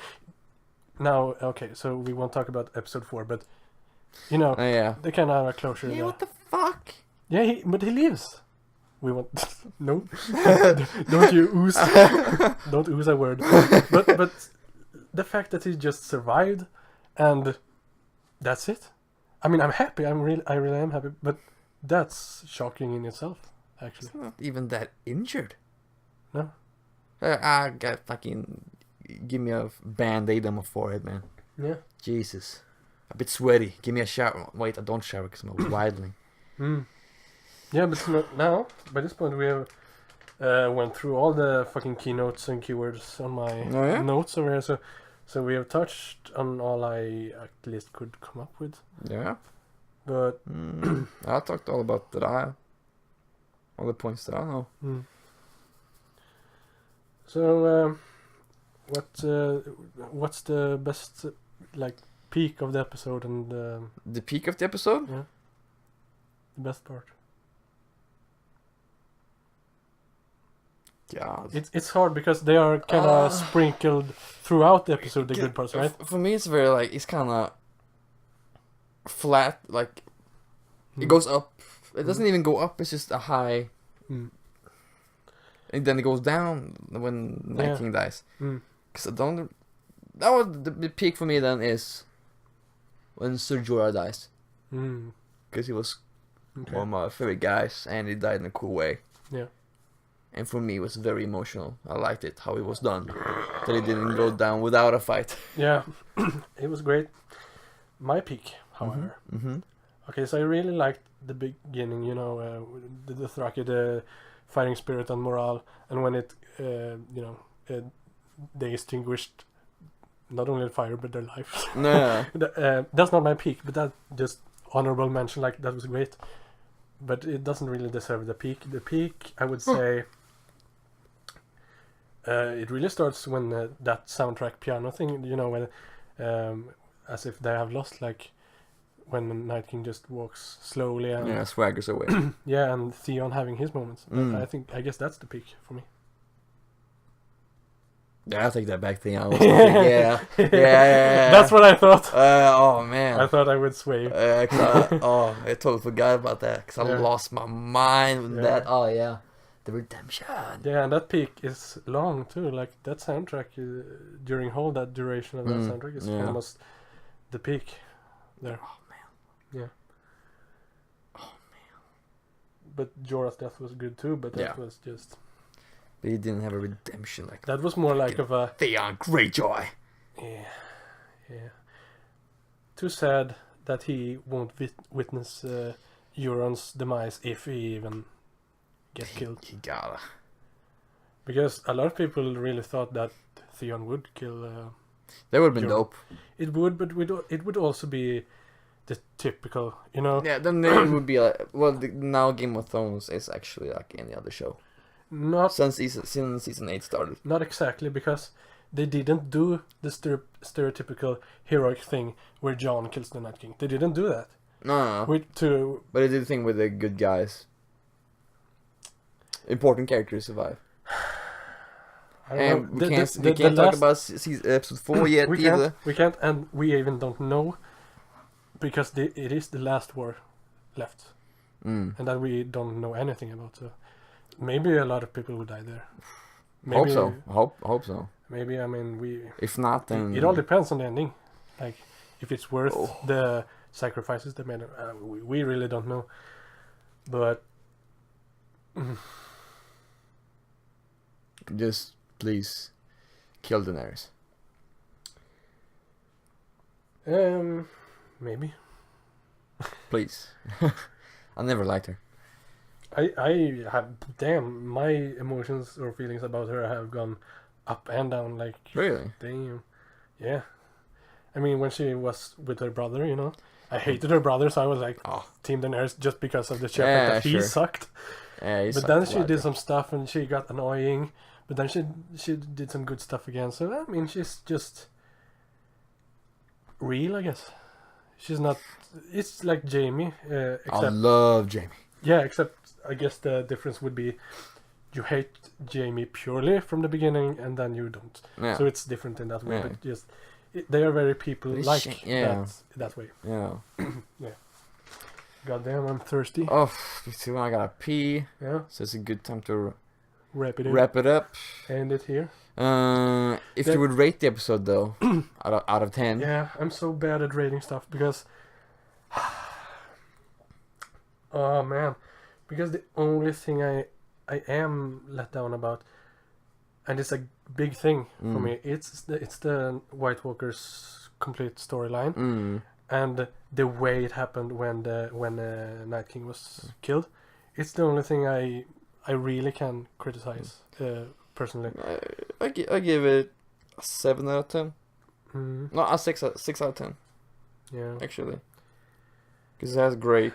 Now, okay, so we won't talk about episode 4, but Yeah. they kind of have a closure. Yeah. there. What the fuck? Yeah, but he lives. We want no. Don't you ooze? Don't ooze a word. But the fact that he just survived, and that's it. I mean, I'm happy. I really am happy. But that's shocking in itself, actually. He's not even that injured. No. I got fucking. Give me a band-aid on my forehead, man. Yeah. Jesus. A bit sweaty. Give me a shower. Wait, I don't shower because I'm a wildling. Yeah, but now by this point we have went through all the fucking keynotes and keywords on my Oh, yeah? notes over here. So we have touched on all I at least could come up with. Yeah. But I talked all about that. All the points that I know. So what's the best peak of the episode and The peak of the episode? the best part? God. It's hard because they are kind of sprinkled throughout the episode. The good parts, right? For me, it's very it's kind of flat. Like it goes up. It doesn't even go up. It's just a high, Mm. and then it goes down when Night Yeah. King dies. Mm. Because I don't. That was the peak for me. Then is when Ser Jorah dies. because he was Okay. one of my favorite guys, and he died in a cool way. Yeah. And for me, it was very emotional. I liked it how it was done, that he didn't go down without a fight. Yeah, it was great. My peak, however. Mm-hmm. Okay, so I really liked the beginning. You know, the Dothraki, the fighting spirit and morale, and when it, they extinguished not only the fire but their lives. No. That's not my peak, but that just honorable mention. Like that was great, but it doesn't really deserve the peak. The peak, I would say, it really starts when that soundtrack piano thing. You know, when as if they have lost, like when the Night King just walks slowly and Yeah, swaggers away. yeah, and Theon having his moments. But I guess that's the peak for me. Yeah, I'll take that back thing. I was thinking, yeah. That's what I thought. Oh man. I thought I would sway. I totally forgot about that because I Yeah. lost my mind with Yeah. that. Oh yeah, the redemption. Yeah, and that peak is long too. Like that soundtrack during whole that duration of that soundtrack is yeah. almost the peak there. Oh man. Yeah. Oh But Jorah's death was good too. But that Yeah. was just But he didn't have a redemption like that was more like of a Theon Greyjoy. yeah. Too sad that he won't witness Euron's demise if he even get killed. He gotta. Because a lot of people really thought that Theon would kill. That would have been Euron. dope. It would, but it would also be the typical, you know. Yeah, then it would be like, well, now Game of Thrones is actually like any other show Not since season 8 started. not exactly, because they didn't do the stereotypical heroic thing where Jon kills the Night King. They didn't do that. No. But But it did the thing with the good guys. Important characters survive. I don't And know. we can't talk about episode 4 yet we either. can't, and we even don't know, because it is the last war left, and that we don't know anything about. So maybe a lot of people will die there. Maybe, Hope so. Hope so. Maybe, I mean, If not, then it all depends on the ending. Like if it's worth Oh. the sacrifices they made. We really don't know, but just please kill Daenerys. maybe. Please. I never liked her. I have my emotions or feelings about her have gone up and down. Like Really? damn, yeah. I mean, when she was with her brother, you know, I hated her brother, so I was like Oh. Team Daenerys just because of the sheer Yeah, fact that he sure. sucked. Yeah, he But sucked then a she lot, did yeah. some stuff and she got annoying. But then she did some good stuff again. So I mean, she's just real, I guess. She's not. It's like Jamie, I except love Jamie. yeah, except I guess the difference would be you hate Jamie purely from the beginning, and then you don't. Yeah. So it's different in that way. Yeah. But just they are very people But it's like yeah. that way. Yeah. God damn, I'm thirsty. Oh, me too. I gotta pee. Yeah, So it's a good time to wrap it in. wrap it up. End it here. If That- you would rate the episode though, out of 10. Yeah, I'm so bad at rating stuff because. Oh man, because the only thing I am let down about, and it's a big thing for me. It's the White Walkers' complete storyline Mm. and the way it happened when Night King was killed. It's the only thing I really can criticize personally. I give it a 7 out of 10. Mm, No, a 6 out of 10 yeah. actually. Because it has great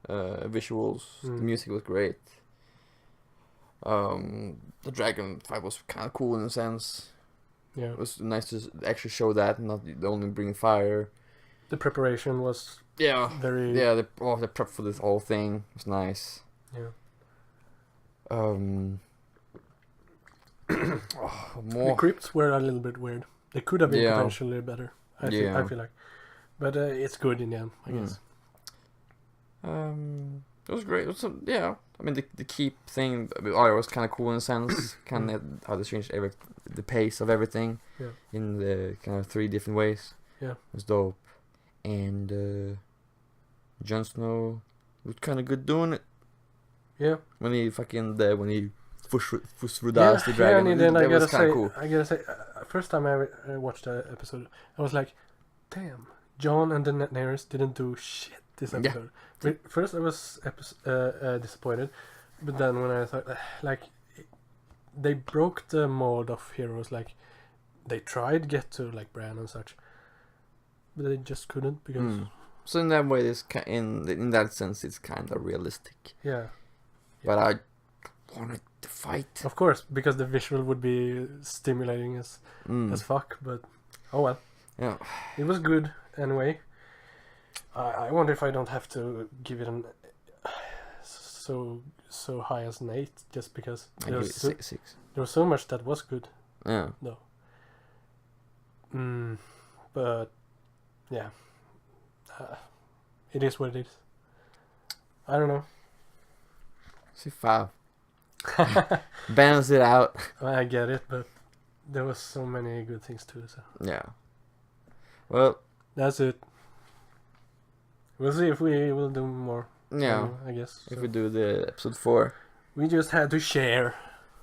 visuals. The Mm. music was great. The dragon fight was kind of cool in a sense. Yeah. It was nice to actually show that, not only bring fire. The preparation was Yeah. very Yeah, the prep for this whole thing was nice. yeah. The more. crypts were a little bit weird. They could have been Yeah. potentially better. I feel like, but it's good in the end, I guess. It was great. It was yeah. I mean, the keep thing with Arya was kind of cool in a sense. Kind of how they changed the pace of everything Yeah. in the kind of 3 different ways. Yeah. It was dope. And Jon Snow looked kind of good doing it. Yeah. When he pushed through the ice, the dragon. Yeah, and then that was kind of cool. I gotta say, first time I watched the episode, I was like, damn, Jon and Daenerys didn't do shit this episode. First I was disappointed, but then when I thought, like, they broke the mold of heroes, like, they tried to get to, like, Bran and such, but they just couldn't, because... So in that way, in that sense, it's kind of realistic. Yeah. But I wanted to fight. Of course, because the visual would be stimulating as fuck, but oh well. Yeah. It was good anyway. I wonder if I don't have to give it an so high as an 8, just because there was so much that was good. Yeah. No. But yeah. It is what it is. I don't know. See 5. Balance it out. I get it, but there was so many good things too. So yeah. Well, that's it. We'll see if we will do more. Yeah. I guess. If we do the episode 4. We just had to share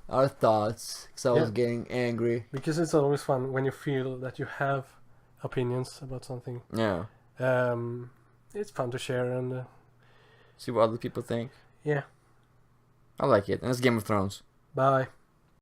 our thoughts, because I was getting angry. Because it's always fun when you feel that you have opinions about something. Yeah. It's fun to share and see what other people think. Yeah. I like it. And it's Game of Thrones. Bye.